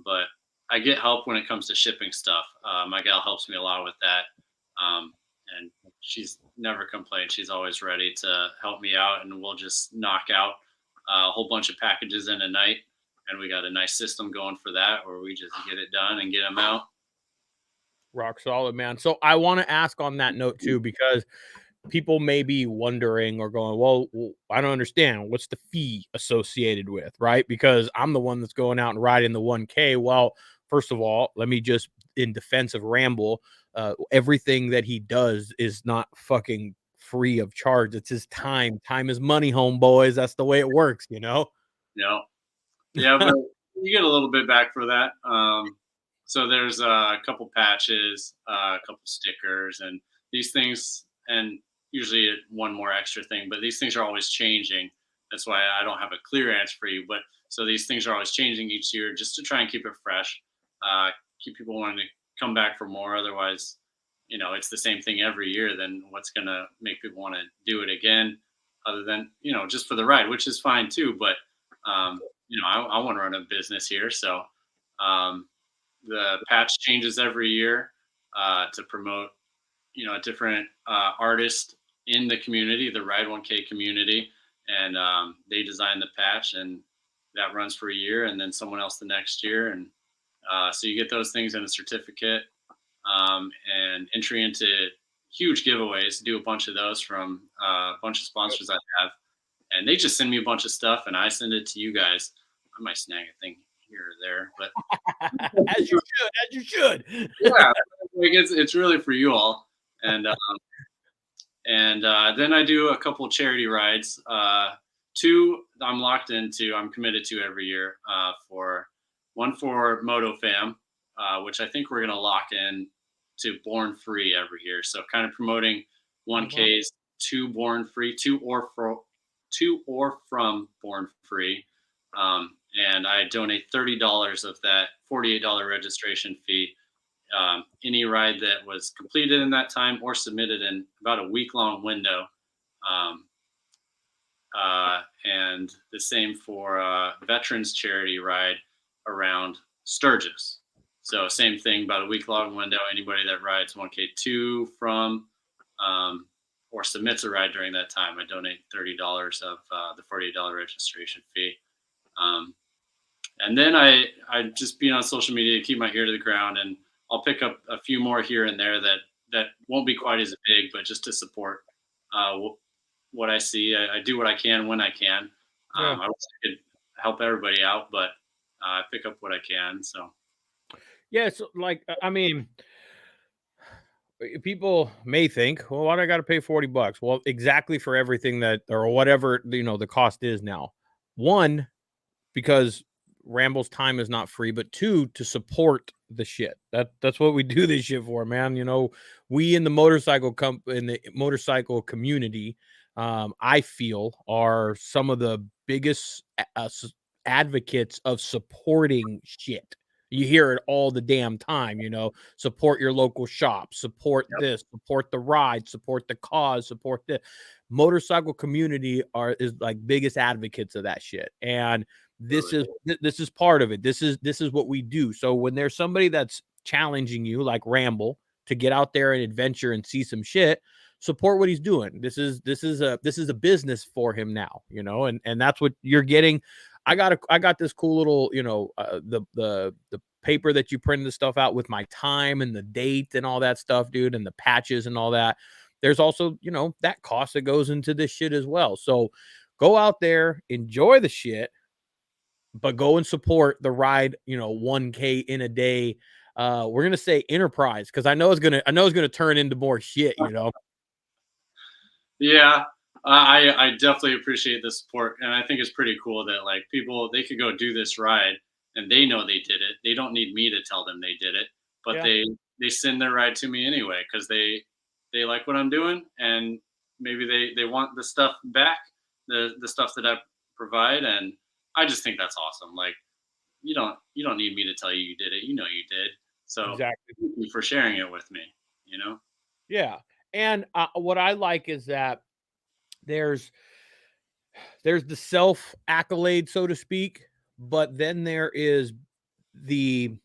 But I get help when it comes to shipping stuff. My gal helps me a lot with that, and she's never complained. She's always ready to help me out, and we'll just knock out a whole bunch of packages in a night, and we got a nice system going for that where we just get it done and get them out. Rock solid, man. So I want to ask on that note too, because people may be wondering or going, well, I don't understand. What's the fee associated with, right? Because I'm the one that's going out and riding the 1K. Well, first of all, let me just, in defense of Ramble, everything that he does is not fucking free of charge. It's his time. Time is money, homeboys. That's the way it works, you know? Yeah, yeah, but you get a little bit back for that. So there's a couple patches, a couple stickers, and these things, and usually one more extra thing. But these things are always changing. That's why I don't have a clear answer for you. But so these things are always changing each year, just to try and keep it fresh, keep people wanting to come back for more. Otherwise, it's the same thing every year. Then what's gonna make people want to do it again? Other than just for the ride, which is fine too. But I want to run a business here, so um, the patch changes every year to promote, a different artist in the community, the Ride 1K community, and they design the patch, and that runs for a year, and then someone else the next year, and so you get those things in a certificate, and entry into huge giveaways. Do a bunch of those from a bunch of sponsors I have, and they just send me a bunch of stuff, and I send it to you guys. I might snag a thing here or there, but As you should, as you should. yeah, like it's really for you all. And then I do a couple charity rides. Two I'm locked into. I'm committed to every year. For one for Moto Fam, which I think we're gonna lock in to Born Free every year. So kind of promoting 1Ks to Born Free, to or from Born Free. And I donate $30 of that $48 registration fee. Any ride that was completed in that time or submitted in about a week-long window. Um, and the same for veterans charity ride around Sturgis. So same thing, about a week-long window. Anybody that rides 1K to, from, or submits a ride during that time, I donate $30 of the $48 registration fee. And then I just be on social media, keep my ear to the ground, and I'll pick up a few more here and there that won't be quite as big, but just to support what I see. I do what I can when I can. Yeah. I wish I could help everybody out, but I pick up what I can. So Yeah, so like I mean, people may think, well, why do I got to pay $40? Well, exactly for everything that or whatever the cost is now. One, because Ramble's time is not free, but two, to support the shit. That's what we do this shit for, man. We in the motorcycle community, I feel, are some of the biggest advocates of supporting shit. You hear it all the damn time, support your local shop, support this, support the ride, support the cause, support the motorcycle community is like biggest advocates of that shit. And this is part of it. This is what we do. So when there's somebody that's challenging you like Ramble to get out there and adventure and see some shit, support what he's doing. This is a business for him now, and that's what you're getting. I got this cool little, the paper that you printed the stuff out with my time and the date and all that stuff, dude, and the patches and all that. There's also, that cost that goes into this shit as well. So go out there, enjoy the shit, but go and support the ride, 1K in a day. We're gonna say enterprise because I know it's gonna turn into more shit, yeah, I definitely appreciate the support, and I think it's pretty cool that like people they could go do this ride and they know they did it. They don't need me to tell them they did it, but Yeah. they send their ride to me anyway because they like what I'm doing, and maybe they want the stuff back, the stuff that I provide, and I just think that's awesome. Like you don't need me to tell you you did it. You know you did. So Exactly. thank you for sharing it with me. Yeah. And what I like is that there's there's the self accolade, so to speak, but then there is the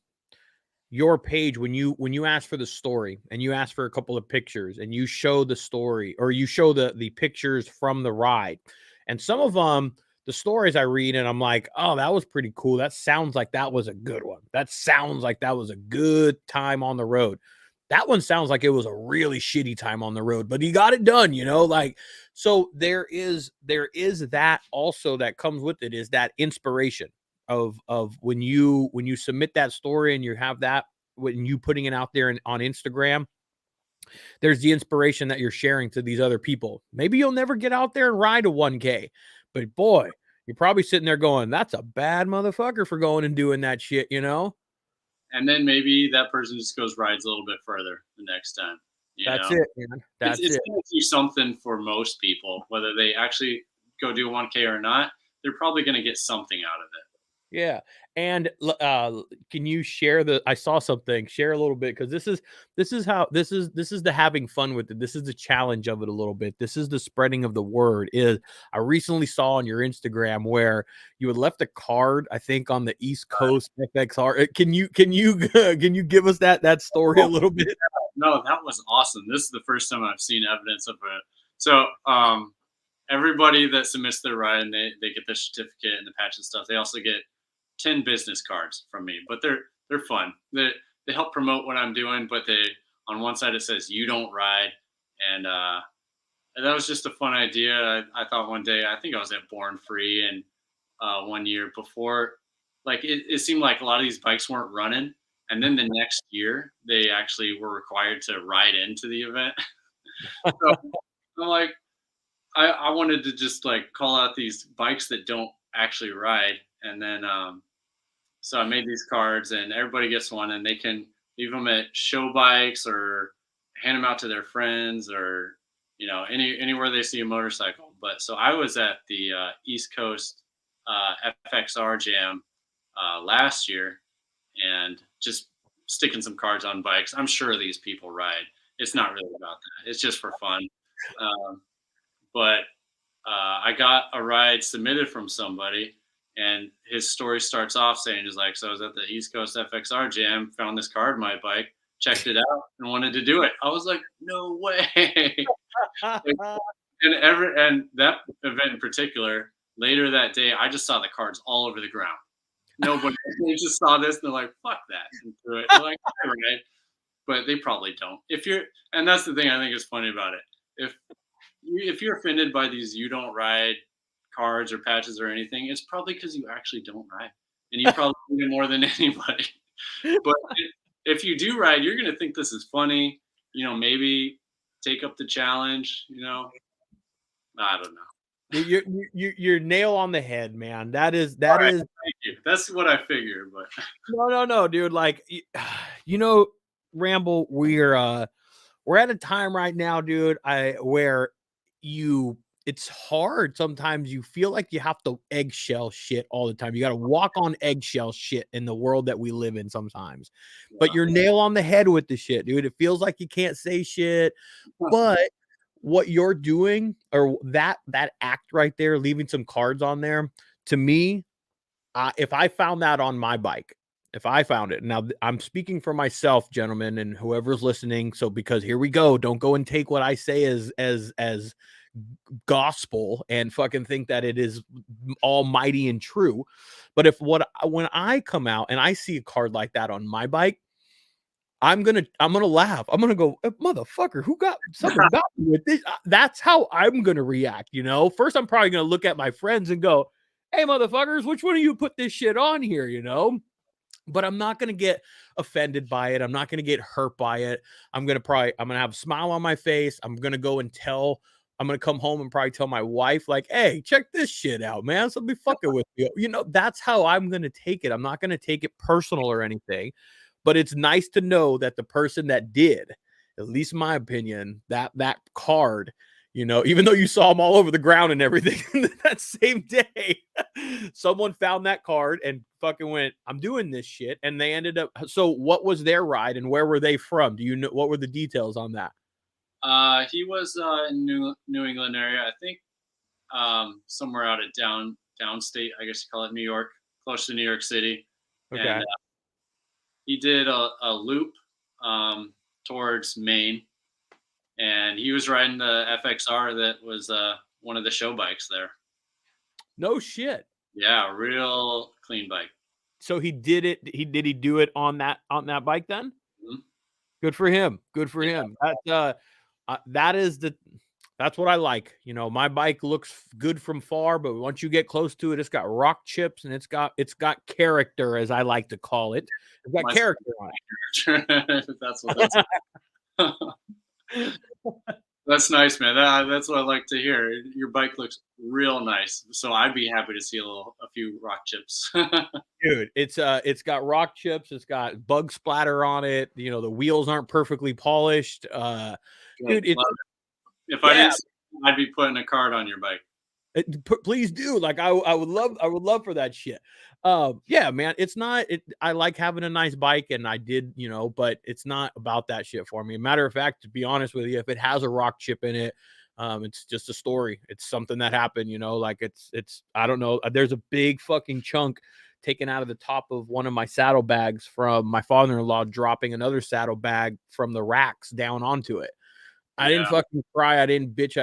your page when you ask for the story and you ask for a couple of pictures and you show the story or you show the pictures from the ride. And some of them, the stories I read and I'm like, "Oh, that was pretty cool. That sounds like that was a good one. That sounds like that was a good time on the road." That one sounds like it was a really shitty time on the road, but he got it done, like so there is that also that comes with it is that inspiration of when you submit that story and you have that when you putting it out there on Instagram, there's the inspiration that you're sharing to these other people. Maybe you'll never get out there and ride a 1K, but boy, you're probably sitting there going, "That's a bad motherfucker for going and doing that shit." And then maybe that person just goes rides a little bit further the next time. You That's know, it, man. it's That's it's it. going to do something for most people, whether they actually go do 1K or not. They're probably going to get something out of it. Yeah. And can you share I saw something, share a little bit because this is the having fun with it. This is the challenge of it a little bit. This is the spreading of the word. Is I recently saw on your Instagram where you had left a card, I think on the East Coast FXR. Can you can you give us that story a little bit? No, that was awesome. This is the first time I've seen evidence of it. So, everybody that submits their ride and they get the certificate and the patch and stuff, they also get 10 business cards from me, but they're fun. They help promote what I'm doing, but they on one side it says you don't ride, and that was just a fun idea. I thought one day, I think I was at Born Free, and one year before, like it seemed like a lot of these bikes weren't running, and then the next year they actually were required to ride into the event. So I'm like, I wanted to just like call out these bikes that don't actually ride, and then so I made these cards, and everybody gets one, and they can leave them at show bikes or hand them out to their friends or anywhere they see a motorcycle. But so I was at the East Coast FXR Jam last year, and just sticking some cards on bikes. I'm sure these people ride. It's not really about that. It's just for fun. Um, but I got a ride submitted from somebody, and his story starts off saying, "Is like, so I was at the East Coast FXR Jam, found this card on my bike, checked it out, and wanted to do it." I was like, "No way!" And that event in particular, later that day, I just saw the cards all over the ground. Nobody, they just saw this and they're like, "Fuck that," and threw it. They're like, "All right," but they probably don't. And that's the thing I think is funny about it. If you're offended by these you don't ride cards or patches or anything, it's probably because you actually don't ride, and you probably do it more than anybody. But if you do ride, you're gonna think this is funny. Maybe take up the challenge. I don't know. You're nail on the head, man. That is All that right, is thank you. That's what I figured, but no, dude. Like, you know, Ramble, we're at a time right now, dude. Where you, it's hard. Sometimes you feel like you have to eggshell shit all the time. You got to walk on eggshell shit in the world that we live in sometimes. But yeah. you're nail on the head with the shit, dude. It feels like you can't say shit, but what you're doing or that act right there, leaving some cards on there, to me, if I found that on my bike, if I found it now, I'm speaking for myself, gentlemen, and whoever's listening. So, because here we go, don't go and take what I say as gospel and fucking think that it is almighty and true. But when I come out and I see a card like that on my bike, I'm gonna laugh. I'm gonna go, motherfucker, who got something got me with this? That's how I'm gonna react. First, I'm probably gonna look at my friends and go, "Hey, motherfuckers, which one of you put this shit on here?" But I'm not gonna get offended by it. I'm not gonna get hurt by it. I'm gonna have a smile on my face. I'm gonna come home and probably tell my wife, like, "Hey, check this shit out, man. Somebody fucking with you." That's how I'm gonna take it. I'm not gonna take it personal or anything. But it's nice to know that the person that did, at least in my opinion, that card You know, even though you saw them all over the ground and everything that same day, someone found that card and fucking went, I'm doing this shit. And they ended up. So, what was their ride and where were they from? Do you know what were the details on that? He was in New England area, I think, somewhere out at downstate, I guess you call it, New York, close to New York City, and Okay. he did a loop towards Maine, and he was riding the FXR that was one of the show bikes there. No shit. Yeah, real clean bike. So he did it. He do it on that bike then? Mhm. Good for him. Good for Yeah, him. That is that's what I like. You know, my bike looks good from far, but once you get close to it, it's got rock chips and it's got character, as I like to call it. It's got my character on that's what that's. it. That's nice, man. That's what I like to hear. Your bike looks real nice, so I'd be happy to see a few rock chips. Dude, it's got rock chips, it's got bug splatter on it. You know, the wheels aren't perfectly polished. Good, Dude, it's love it. If I yeah, didn't, see it, I'd be putting a card on your bike. Please do. Like I would love for that shit. Yeah, man. It's not. I like having a nice bike, and I did, but it's not about that shit for me. Matter of fact, to be honest with you, if it has a rock chip in it, it's just a story. It's something that happened. Like it's. I don't know. There's a big fucking chunk taken out of the top of one of my saddlebags from my father-in-law dropping another saddlebag from the racks down onto it. I didn't Yeah. fucking cry. I didn't bitch.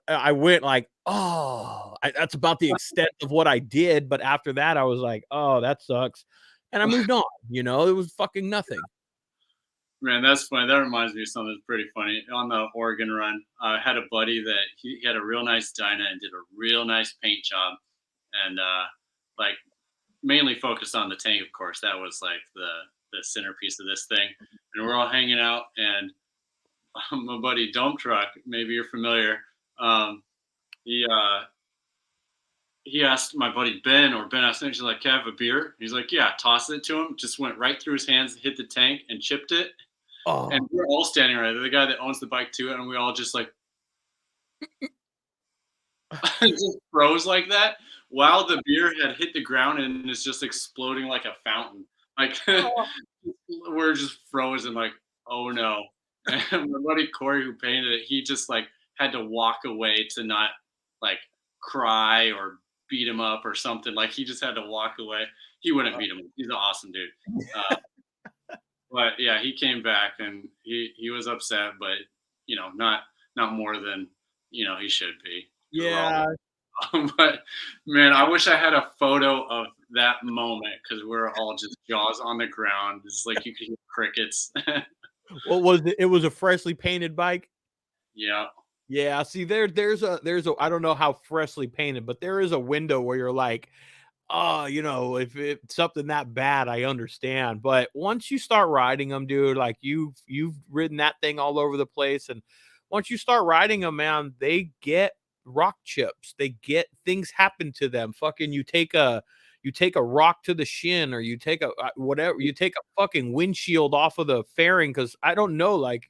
I went like, oh, that's about the extent of what I did. But after that, I was like, oh, that sucks. And I moved on. It was fucking nothing. Man, that's funny. That reminds me of something that's pretty funny. On the Oregon run, I had a buddy that he had a real nice Dyna and did a real nice paint job, and like mainly focused on the tank. Of course, that was like the centerpiece of this thing. And we're all hanging out, and my buddy Dump Truck, maybe you're familiar. Um, he he asked my buddy Ben, or Ben asked him, he's like, "Can I have a beer?" He's like, "Yeah." Tossed it to him, just went right through his hands, hit the tank, and chipped it. And Oh, we're all standing right there, the guy that owns the bike too, and we all just like just froze like that while the beer had hit the ground and is just exploding like a fountain. Like we're just frozen, like, oh no. And my buddy Corey, who painted it, he just like had to walk away to not like cry or beat him up or something. Like he just had to walk away. He wouldn't beat him. He's an awesome dude. Uh, but yeah, he came back and he was upset, but not more than he should be. 'Cause we're all yeah. but man, I wish I had a photo of that moment because we're all just jaws on the ground. It's like you could hear crickets. What was it? It was a freshly painted bike. Yeah, Yeah. See, there's a I don't know how freshly painted, but there is a window where you're like, oh, if it's something that bad, I understand. But once you start riding them, dude, like you've ridden that thing all over the place, and once you start riding them, man, they get rock chips. They get things happen to them. Fucking, you take a rock to the shin, or you take a whatever, you take a fucking windshield off of the fairing because I don't know, like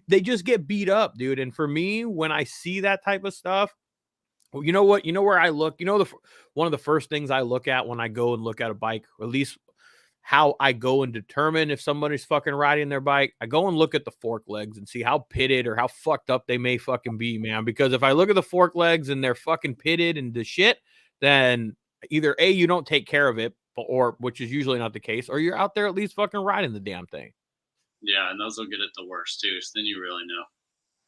they just get beat up, dude. And for me, when I see that type of stuff, well, you know what? You know where I look? One of the first things I look at when I go and look at a bike, or at least how I go and determine if somebody's fucking riding their bike, I go and look at the fork legs and see how pitted or how fucked up they may fucking be, man. Because if I look at the fork legs and they're fucking pitted and the shit, then either A, you don't take care of it, or which is usually not the case, or you're out there at least fucking riding the damn thing. yeah, and those will get it the worst too. So then you really know.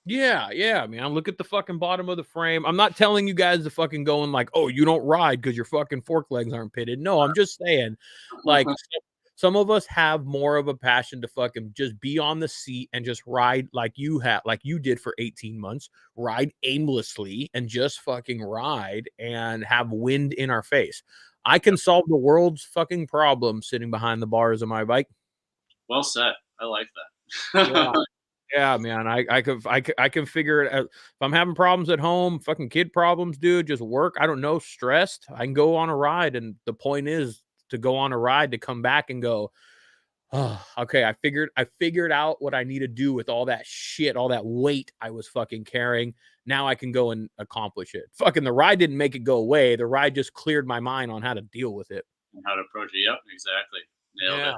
Yeah, yeah, man. Look at the fucking bottom of the frame. I'm not telling you guys to fucking go and like, oh, you don't ride because your fucking fork legs aren't pitted. No, I'm just saying, like, some of us have more of a passion to fucking just be on the seat and just ride like you did for 18 months, ride aimlessly and just fucking ride and have wind in our face. I can solve the world's fucking problem sitting behind the bars of my bike. Well said. I like Yeah. that. Yeah, man. I can figure it out. If I'm having problems at home, fucking kid problems, dude, just work. I don't know, stressed. I can go on a ride, and the point is to go on a ride to come back and go, Okay, I figured out what I need to do with all that shit, all that weight I was fucking carrying. Now I can go and accomplish it. Fucking the ride didn't make it go away. The ride just cleared my mind on how to deal with it. And how to approach it. Yep, exactly. Nailed Yeah. it.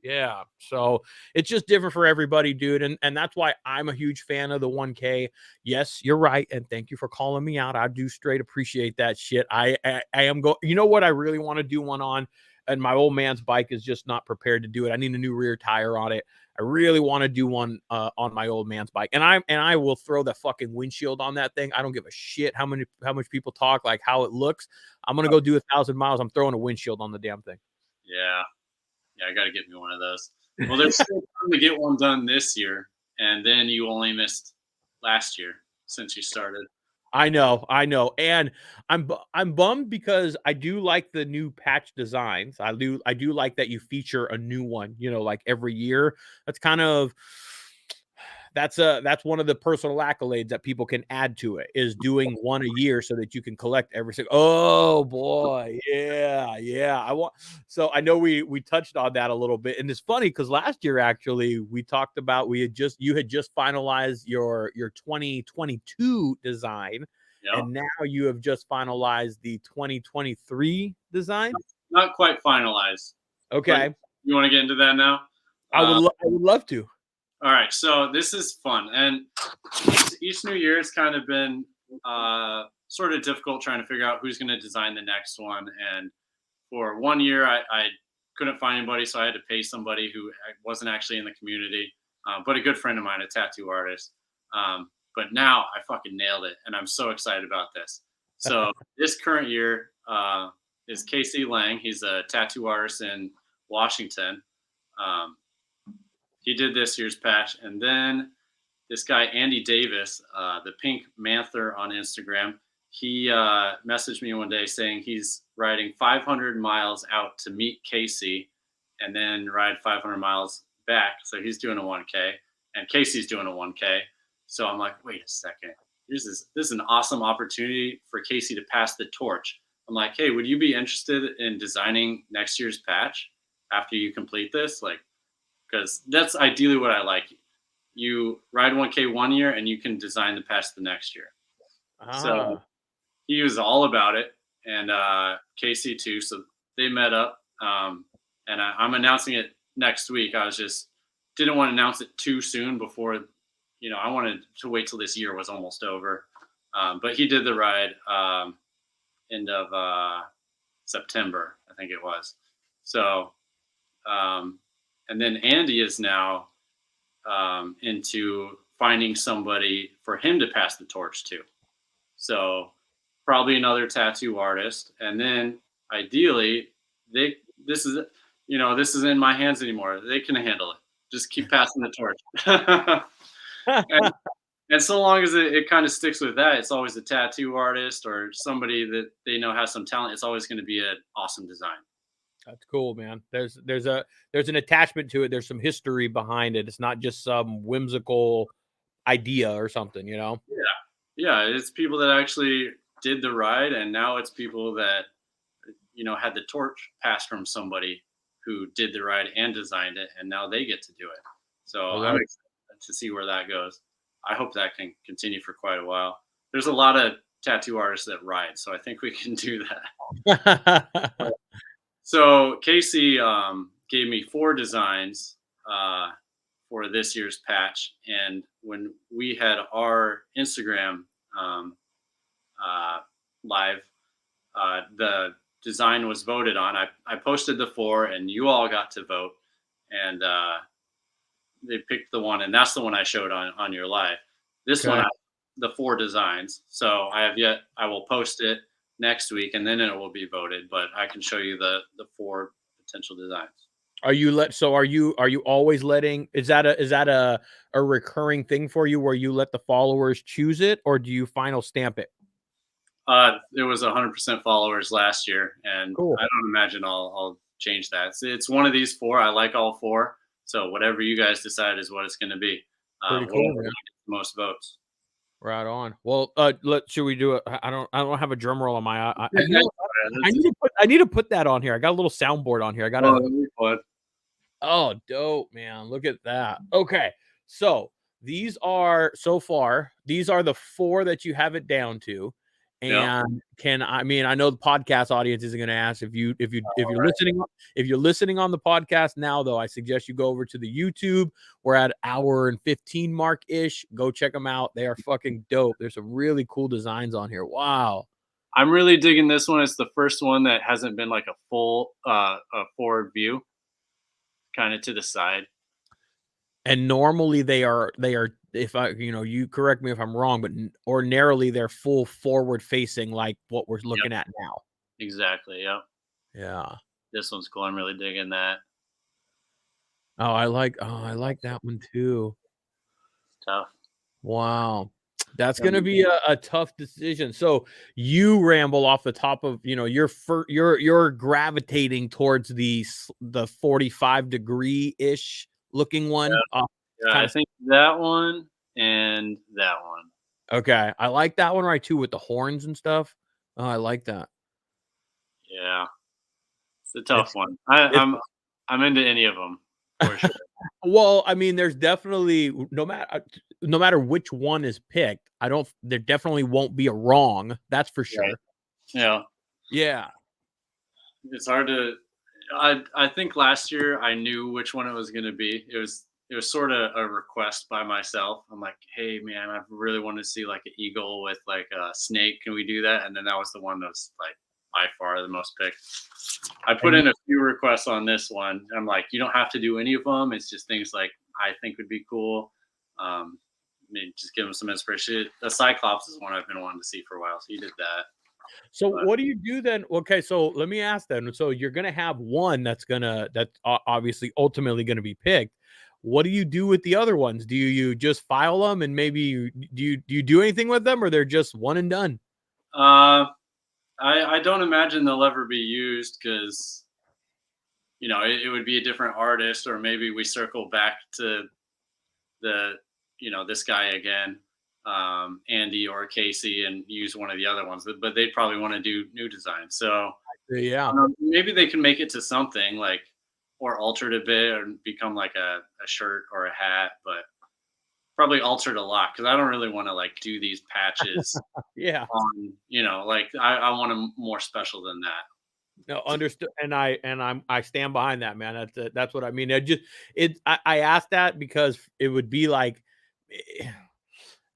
Yeah. So it's just different for everybody, dude. And that's why I'm a huge fan of the 1K. Yes, you're right. And thank you for calling me out. I do straight appreciate that shit. I am going, you know what I really want to do one on? And my old man's bike is just not prepared to do it. I need a new rear tire on it. I really want to do one on my old man's bike. And I will throw the fucking windshield on that thing. I don't give a shit how much people talk, like how it looks. I'm gonna go do 1,000 miles. I'm throwing a windshield on the damn thing. Yeah. Yeah, I got to get me one of those. Well, there's still time to get one done this year, and then you only missed last year since you started. I know, and I'm bummed because I do like the new patch designs. I do like that you feature a new one, you know, like every year. That's kind of that's one of the personal accolades that people can add to it is doing one a year so that you can collect every single. Oh boy, yeah. So I know we touched on that a little bit, and it's funny because last year actually we talked about you had just finalized your 2022 design, Yep. and now you have just finalized the 2023 design. Not quite finalized. Okay, You want to get into that now? I would love to. All right, so this is fun, and each new year has kind of been sort of difficult trying to figure out who's going to design the next one. And for one year, I couldn't find anybody, so I had to pay somebody who wasn't actually in the community, but a good friend of mine, a tattoo artist. But now I fucking nailed it, and I'm so excited about this. So this current year is Casey Lang. He's a tattoo artist in Washington. He did this year's patch, and then this guy Andy Davis, the Pink Manther on Instagram, he messaged me one day saying he's riding 500 miles out to meet Casey, and then ride 500 miles back. So he's doing a 1K, and Casey's doing a 1K. So I'm like, wait a second, this is an awesome opportunity for Casey to pass the torch. I'm like, hey, would you be interested in designing next year's patch after you complete this? Like, because that's ideally what I like. You ride 1K one year and you can design the patch the next year. So he was all about it, and Casey too. So they met up, and I'm announcing it next week. I was just didn't want to announce it too soon before, I wanted to wait till this year was almost over. But he did the ride end of September, I think it was. So. And then Andy is now into finding somebody for him to pass the torch to. So probably another tattoo artist. And then ideally, this isn't in my hands anymore. They can handle it. Just keep passing the torch. and so long as it kind of sticks with that, it's always a tattoo artist or somebody that they know has some talent. It's always going to be an awesome design. That's cool, man. There's an attachment to it. There's some history behind it. It's not just some whimsical idea or something, you know? Yeah. It's people that actually did the ride, and now it's people that, had the torch passed from somebody who did the ride and designed it, and now they get to do it. So I'm excited to see where that goes. I hope that can continue for quite a while. There's a lot of tattoo artists that ride, so I think we can do that. So Casey gave me 4 designs for this year's patch, and when we had our Instagram live, the design was voted on. I posted the 4, and you all got to vote, and they picked the one, and that's the one I showed on your live. This one, the 4 designs. So I will post it next week, and then it will be voted, but I can show you the 4 potential designs. Are you always letting, is that a recurring thing for you where you let the followers choose it, or do you final stamp it? It was 100% followers last year, and cool. I don't imagine I'll change that. It's one of these 4. I like all 4, so whatever you guys decide is what it's going to be. Pretty cool, man. Most votes. Right on. Well, should we do it? I don't have a drum roll on my. I need to put that on here. I got a little soundboard on here. I got Oh, dope, man. Look at that. Okay. So these are so far, these are the 4 that you have it down to. Yeah. And I know the podcast audience isn't going to ask if you're Right. listening on the podcast now, though, I suggest you go over to the YouTube. We're at hour and 15 mark ish. Go check them out. They are fucking dope. There's some really cool designs on here. Wow. I'm really digging this one. It's the first one that hasn't been like a full a forward view, kind of to the side. And normally they are if I you correct me if I'm wrong, but ordinarily they're full forward facing like what we're Yep. looking at now. Exactly. Yep. Yeah. This one's cool. I'm really digging that. I like that one too. Tough. Wow. That's gonna be a tough decision. So you Ramble off the top of you're gravitating towards the 45-degree-ish looking one. Yeah, Kind I of think that one and that one. okay. I like that one right too with the horns and stuff. Oh, I like that. Yeah, it's a tough It's one. it's I'm into any of them for sure. well, I mean, there's definitely no matter which one is picked, I don't there definitely won't be a wrong. That's for Right. sure. Yeah, Yeah. it's hard to. I think last year I knew which one it was going to be. It was sort of a request by myself. I'm like, hey man, I really want to see like an eagle with like a snake. Can we do that? And then that was the one that was like by far the most picked. I put And you in a few requests on this one. I'm like, you don't have to do any of them. It's just things like I think would be cool. Maybe just give them some inspiration. The Cyclops is one I've been wanting to see for a while, so you did that. so But what do you do then? Okay, so let me ask then. So you're gonna have one that's obviously ultimately gonna be picked. What do you do with the other ones? Do you just file them and maybe do you do anything with them or they're just one and done? uh, I don't imagine they'll ever be used because it would be a different artist, or maybe we circle back to the this guy again, Andy or Casey, and use one of the other ones. But they'd probably want to do new designs. So Yeah. maybe they can make it to something like, or alter it a bit, or become like a shirt or a hat, but probably altered a lot because I don't really want to like do these patches Yeah. on, like I want them more special than that. No, understood, and I stand behind that, man. That's what I mean. I asked that because it would be like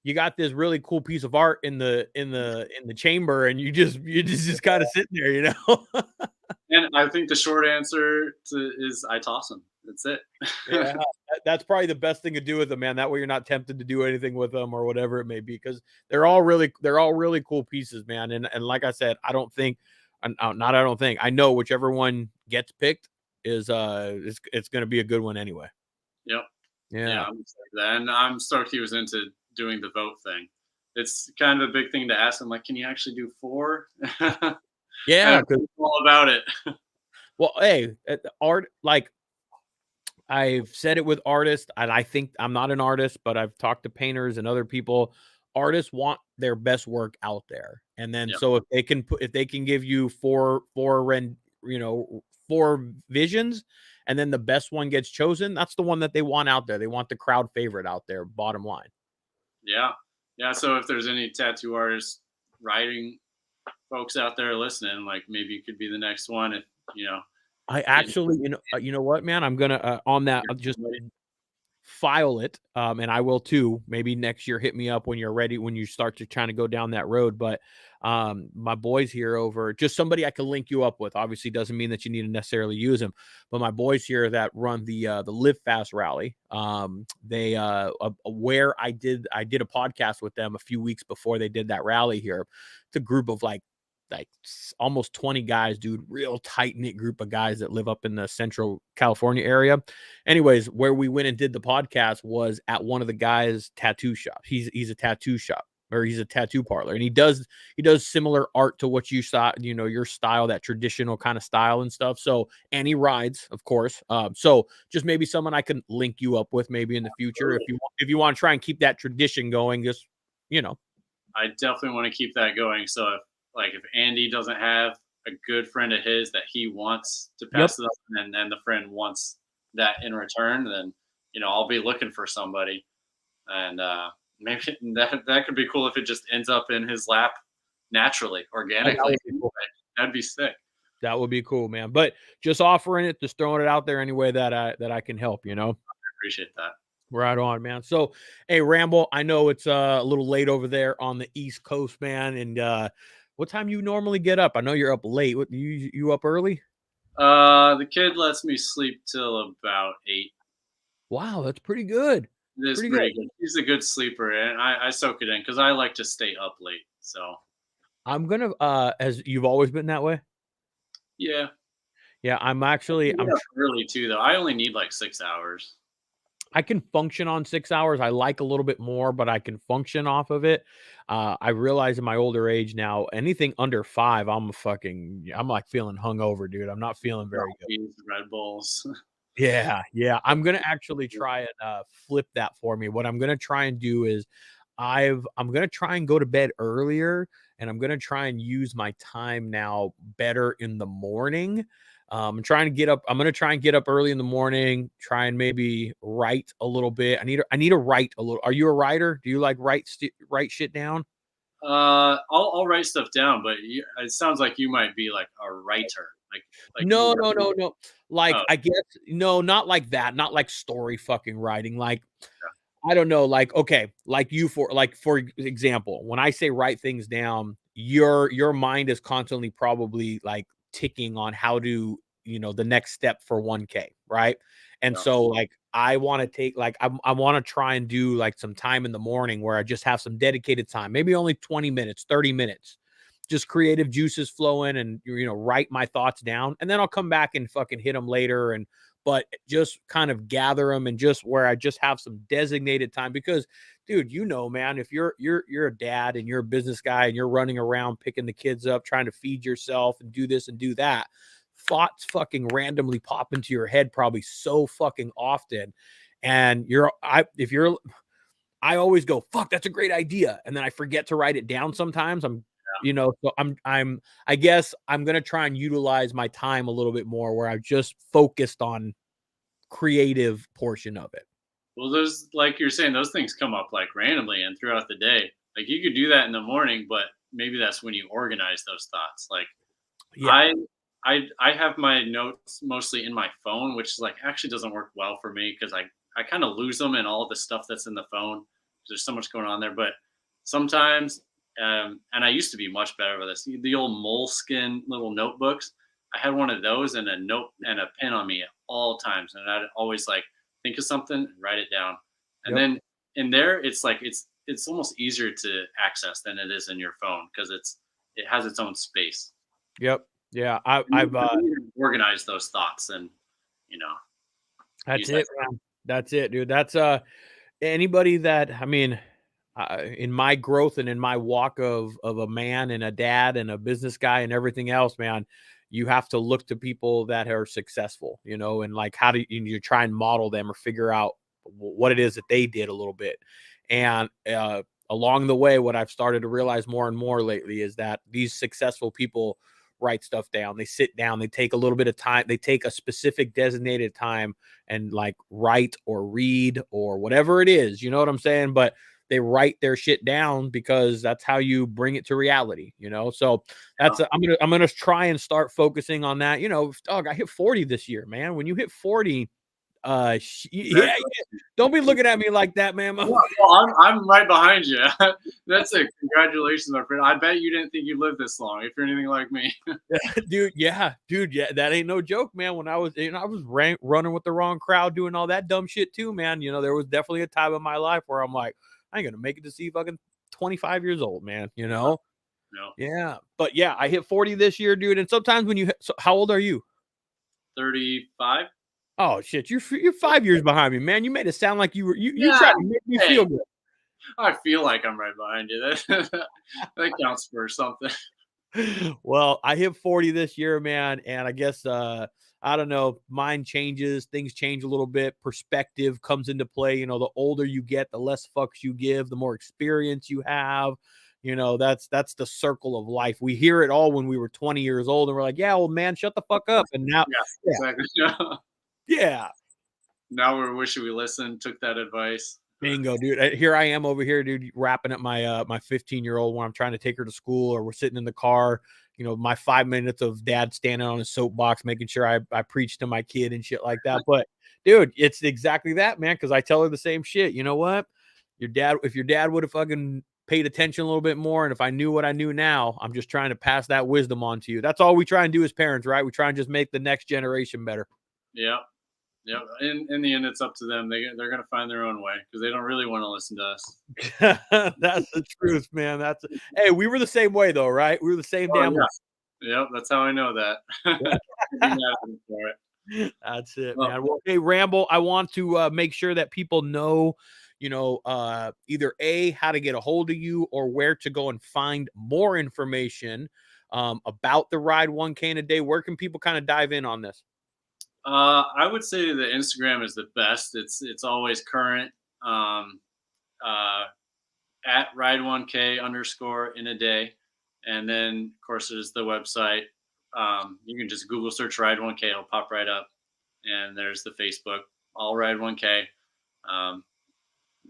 you got this really cool piece of art in the chamber, and you just kind of sitting there, And I think the short answer is I toss them. That's it. Yeah, that's probably the best thing to do with them, man. That way, you're not tempted to do anything with them or whatever it may be, because they're all really cool pieces, man. And like I said, I don't think, not I don't think, I know whichever one gets picked it's going to be a good one anyway. Yep. Yeah, Yeah, I'm excited for that. And I'm stoked he was into doing the vote thing. It's kind of a big thing to ask him, like, can you actually do 4? yeah. And he's all about it. Well, hey, art, like I've said it with artists, and I think I'm not an artist, but I've talked to painters and other people. Artists want their best work out there, and then Yeah. so if they can give you four visions, and then the best one gets chosen, that's the one that they want out there. They want the crowd favorite out there. Bottom line. Yeah. Yeah. So if there's any tattoo artists writing folks out there listening, like maybe you could be the next one if, I getting actually, you know what, man, I'm gonna on that I'll just somebody. file it, and I will too. Maybe next year, hit me up when you're ready, when you start to trying to go down that road. But my boys here over, just somebody I can link you up with. Obviously, doesn't mean that you need to necessarily use them, but my boys here that run the Live Fast rally, they where I did a podcast with them a few weeks before they did that rally here. It's a group of like almost 20 guys, dude, real tight knit group of guys that live up in the Central California area. Anyways, where we went and did the podcast was at one of the guys' tattoo shops. He's a tattoo shop, or he's a tattoo parlor, and he does similar art to what you saw, your style, that traditional kind of style and stuff. So, and he rides, of course. So just maybe someone I can link you up with maybe in the future if you want to try and keep that tradition going. Just I definitely want to keep that going. So if Andy doesn't have a good friend of his that he wants to yep. pass it up, and then the friend wants that in return, then I'll be looking for somebody, and maybe that could be cool if it just ends up in his lap naturally, That organically. would be cool. That'd be sick. That would be cool, man. But just offering it, just throwing it out there any way that I can help, you know. Appreciate that. Right on, man. So, hey, Ramble, I know it's a little late over there on the East Coast, man. And what time you normally get up? I know you're up late. What you up early? The kid lets me sleep till about 8. Wow, that's pretty good. It is Pretty good. pretty good. He's a good sleeper, and I soak it in because I like to stay up late. So I'm gonna as you've always been that way. yeah, Yeah, I'm I actually can I'm get up early too, though. I only need like 6 hours. I can function on 6 hours. I like a little bit more, but I can function off of it. I realize in my older age now, anything under 5, I'm like feeling hungover, dude. I'm not feeling very good. Coffees, Red Bulls. Yeah, yeah. I'm gonna actually try and flip that for me. What I'm gonna try and do is I'm gonna try and go to bed earlier, and I'm gonna try and use my time now better in the morning. I'm gonna try and get up early in the morning, try and maybe write a little bit. I need to write a little. Are you a writer? Do you like write shit down? I'll write stuff down, but it sounds like you might be like a writer, like you No, write. no, no, no. Oh, Like, I guess no, not like that, not like story fucking writing, like, I don't know, like, okay, like you for example, when I say write things down, your mind is constantly probably like ticking on how to, the next step for 1K, right? And yeah. so like I want to take like I want to try and do like some time in the morning where I just have some dedicated time, maybe only 20 minutes, 30 minutes, just creative juices flowing and write my thoughts down, and then I'll come back and fucking hit them later, and but just kind of gather them and just where I just have some designated time because dude, man, if you're a dad and you're a business guy and you're running around picking the kids up, trying to feed yourself and do this and do that, thoughts fucking randomly pop into your head probably so fucking often. And I always go, fuck, that's a great idea. And then I forget to write it down sometimes. So I guess I'm going to try and utilize my time a little bit more where I've just focused on creative portion of it. Well, those, like you're saying, those things come up like randomly and throughout the day. Like you could do that in the morning, but maybe that's when you organize those thoughts. Like Yeah. I have my notes mostly in my phone, which is like actually doesn't work well for me because I kind of lose them and all the stuff that's in the phone. There's so much going on there, but sometimes, and I used to be much better with this. The old moleskin little notebooks. I had one of those and a note and a pen on me at all times, and I'd always like think of something and write it down. And Yep. then in there, it's like it's almost easier to access than it is in your phone because it has its own space. Yep. Yeah. I've You can organize those thoughts and you know That's use that. it, man. That's it, dude. That's anybody that I mean, in my growth and in my walk of a man and a dad and a business guy and everything else, man, you have to look to people that are successful, and like how do you try and model them or figure out what it is that they did a little bit. And along the way, what I've started to realize more and more lately is that these successful people write stuff down. They sit down, they take a little bit of time, they take a specific designated time and like write or read or whatever it is, you know what I'm saying? But they write their shit down because that's how you bring it to reality. So Yeah. I'm gonna try and start focusing on that. Dog, I hit 40 this year, man. When you hit 40, yeah, don't be looking at me like that, man. Well, I'm right behind you. That's it. Congratulations, my friend. I bet you didn't think you lived this long if you're anything like me. Dude, yeah, that ain't no joke, man. When I was running with the wrong crowd, doing all that dumb shit too, man. There was definitely a time in my life where I'm like, I ain't gonna make it to see fucking 25 years old, man. No, Yeah, but yeah, I hit 40 this year, dude. And sometimes so how old are you? 35. Oh shit, you're 5 years behind me, man. You made it sound like you Yeah. tried to make me Hey, feel good. I feel like I'm right behind you. That counts for something. Well, I hit 40 this year, man, and I guess I don't know, mind changes, things change a little bit, perspective comes into play. The older you get, the less fucks you give, the more experience you have. That's the circle of life. We hear it all when we were 20 years old and we're like, yeah, old man, shut the fuck up. And now, Yeah, yeah, exactly. yeah. Now we're wishing we listened, took that advice. Bingo, dude. Here I am over here, dude, wrapping up my 15-year-old when I'm trying to take her to school, or we're sitting in the car. You know, my 5 minutes of dad standing on his soapbox, making sure I preach to my kid and shit like that. But dude, it's exactly that, man. Because I tell her the same shit. You know what? If your dad would have fucking paid attention a little bit more, and if I knew what I knew now, I'm just trying to pass that wisdom on to you. That's all we try and do as parents, right? We try and just make the next generation better. Yeah. Yeah. In the end, it's up to them. They're gonna find their own way because they don't really want to listen to us. That's the truth, man. Hey, we were the same way though, right? We were the same Oh damn way. yeah. Yep. That's how I know that. Can't be mad at them for it. That's it, Well, man. Well, hey, Ramble, I want to make sure that people know, either A, how to get a hold of you, or where to go and find more information about the Ride 1K in a day. Where can people kind of dive in on this? I would say the Instagram is the best. It's always current. Um, uh, at ride1k underscore in a day, and then of course there's the website. You can just Google search ride1k, it'll pop right up, and there's the Facebook, all ride1k.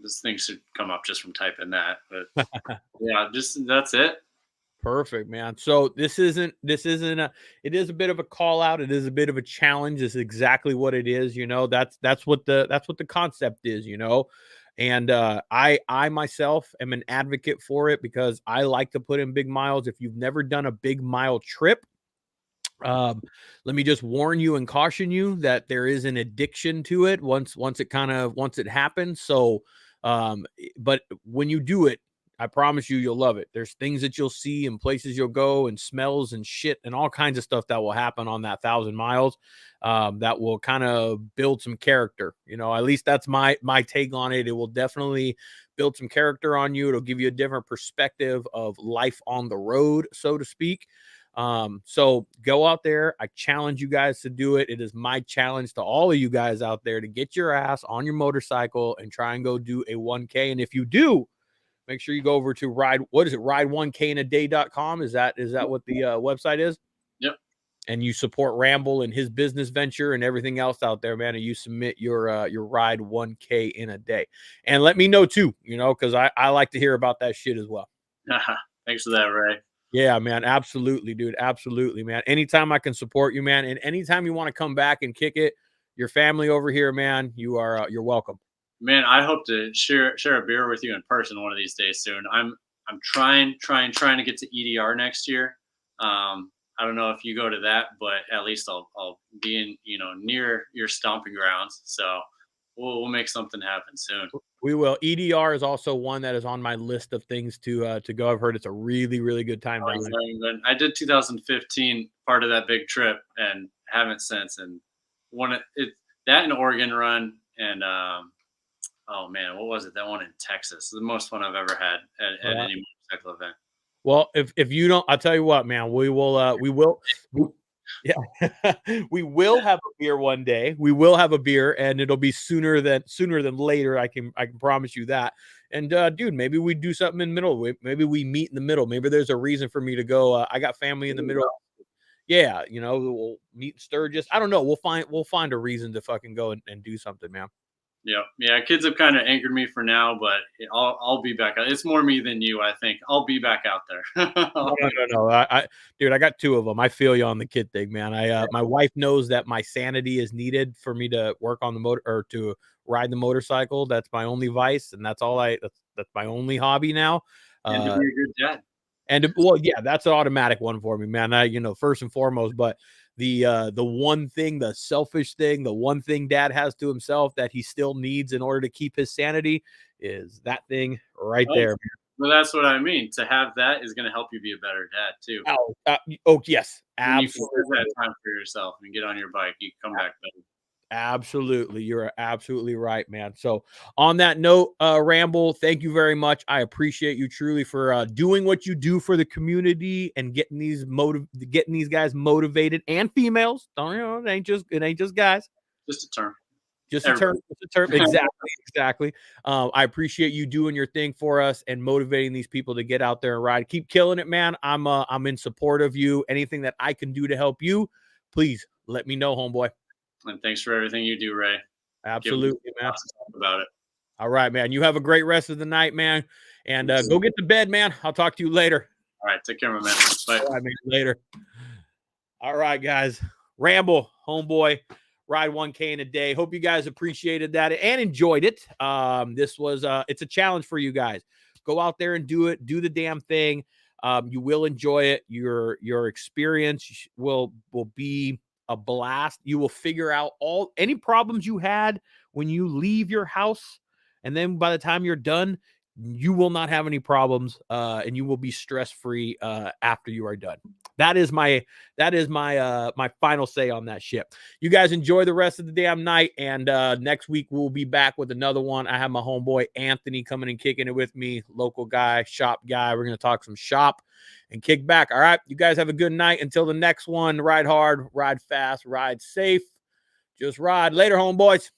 This thing should come up just from typing that, but yeah, just that's it. Perfect, man. So this isn't it is a bit of a call out. It is a bit of a challenge. It's exactly what it is. That's what the concept is, And I myself am an advocate for it because I like to put in big miles. If you've never done a big mile trip, um, let me just warn you and caution you that there is an addiction to it once it happens. So, but when you do it, I promise you'll love it. There's things that you'll see and places you'll go and smells and shit and all kinds of stuff that will happen on that 1,000 miles. That will kind of build some character. At least that's my take on it. It will definitely build some character on you. It'll give you a different perspective of life on the road, so to speak. So go out there. I challenge you guys to do it. It is my challenge to all of you guys out there to get your ass on your motorcycle and try and go do a 1K. And if you do, make sure you go over to ride1kinaday.com. Is that what the website is? Yep. And you support Ramble and his business venture and everything else out there, man. And you submit your ride 1K in a day. And let me know too, because I like to hear about that shit as well. Thanks for that, Ray. Yeah, man. Absolutely, dude. Absolutely, man. Anytime I can support you, man. And anytime you want to come back and kick it, your family over here, man, you're welcome. Man, I hope to share a beer with you in person one of these days soon. I'm trying to get to EDR next year. I don't know if you go to that, but at least I'll be in near your stomping grounds. So we'll make something happen soon. We will. EDR is also one that is on my list of things to go. I've heard it's a really, really good time down there. I did 2015 part of that big trip and haven't since. And that in Oregon run and oh man, what was it? That one in Texas, the most fun I've ever had at any motorcycle event. Well, if you don't, I'll tell you what, man. We will. Yeah, we will have a beer one day. We will have a beer, and it'll be sooner than later. I can promise you that. And dude, maybe we do something in the middle. Maybe we meet in the middle. Maybe there's a reason for me to go. I got family in the middle. Yeah, we'll meet in Sturgis. I don't know. We'll find a reason to fucking go and do something, man. Yeah. Kids have kind of anchored me for now, but I'll be back. It's more me than you, I think. I'll be back out there. No. Dude, I got two of them. I feel you on the kid thing, man. My wife knows that my sanity is needed for me to work on the motor or to ride the motorcycle. That's my only vice, and that's my only hobby now. And to be a good dad. Well, yeah, that's an automatic one for me, man. First and foremost, but the one thing, the selfish thing, the one thing dad has to himself that he still needs in order to keep his sanity is that thing right there. Well, that's what I mean. To have that is going to help you be a better dad too. Yes, absolutely. When you that time for yourself and get on your bike, you come back better. Absolutely. You're absolutely right, man. So on that note, Ramble, thank you very much. I appreciate you truly for doing what you do for the community and getting these guys motivated, and females. It ain't just guys. Just a term. Just a term. Exactly. I appreciate you doing your thing for us and motivating these people to get out there and ride. Keep killing it, man. I'm in support of you. Anything that I can do to help you, please let me know, homeboy. And thanks for everything you do, Ray. Absolutely, man. About it. All right, man. You have a great rest of the night, man. And go get to bed, man. I'll talk to you later. All right. Take care, my man. Bye. All right, man. Later. All right, guys. Ramble, homeboy, ride 1K in a day. Hope you guys appreciated that and enjoyed it. This was it's a challenge for you guys. Go out there and do it. Do the damn thing. You will enjoy it. Your experience will be a blast. You will figure out any problems you had when you leave your house, and then by the time you're done, you will not have any problems, and you will be stress-free after you are done. That is my my final say on that shit. You guys enjoy the rest of the damn night, and next week we'll be back with another one. I have my homeboy Anthony coming and kicking it with me, local guy, shop guy. We're gonna talk some shop and kick back. All right, you guys have a good night. Until the next one, ride hard, ride fast, ride safe. Just ride. Later, homeboys.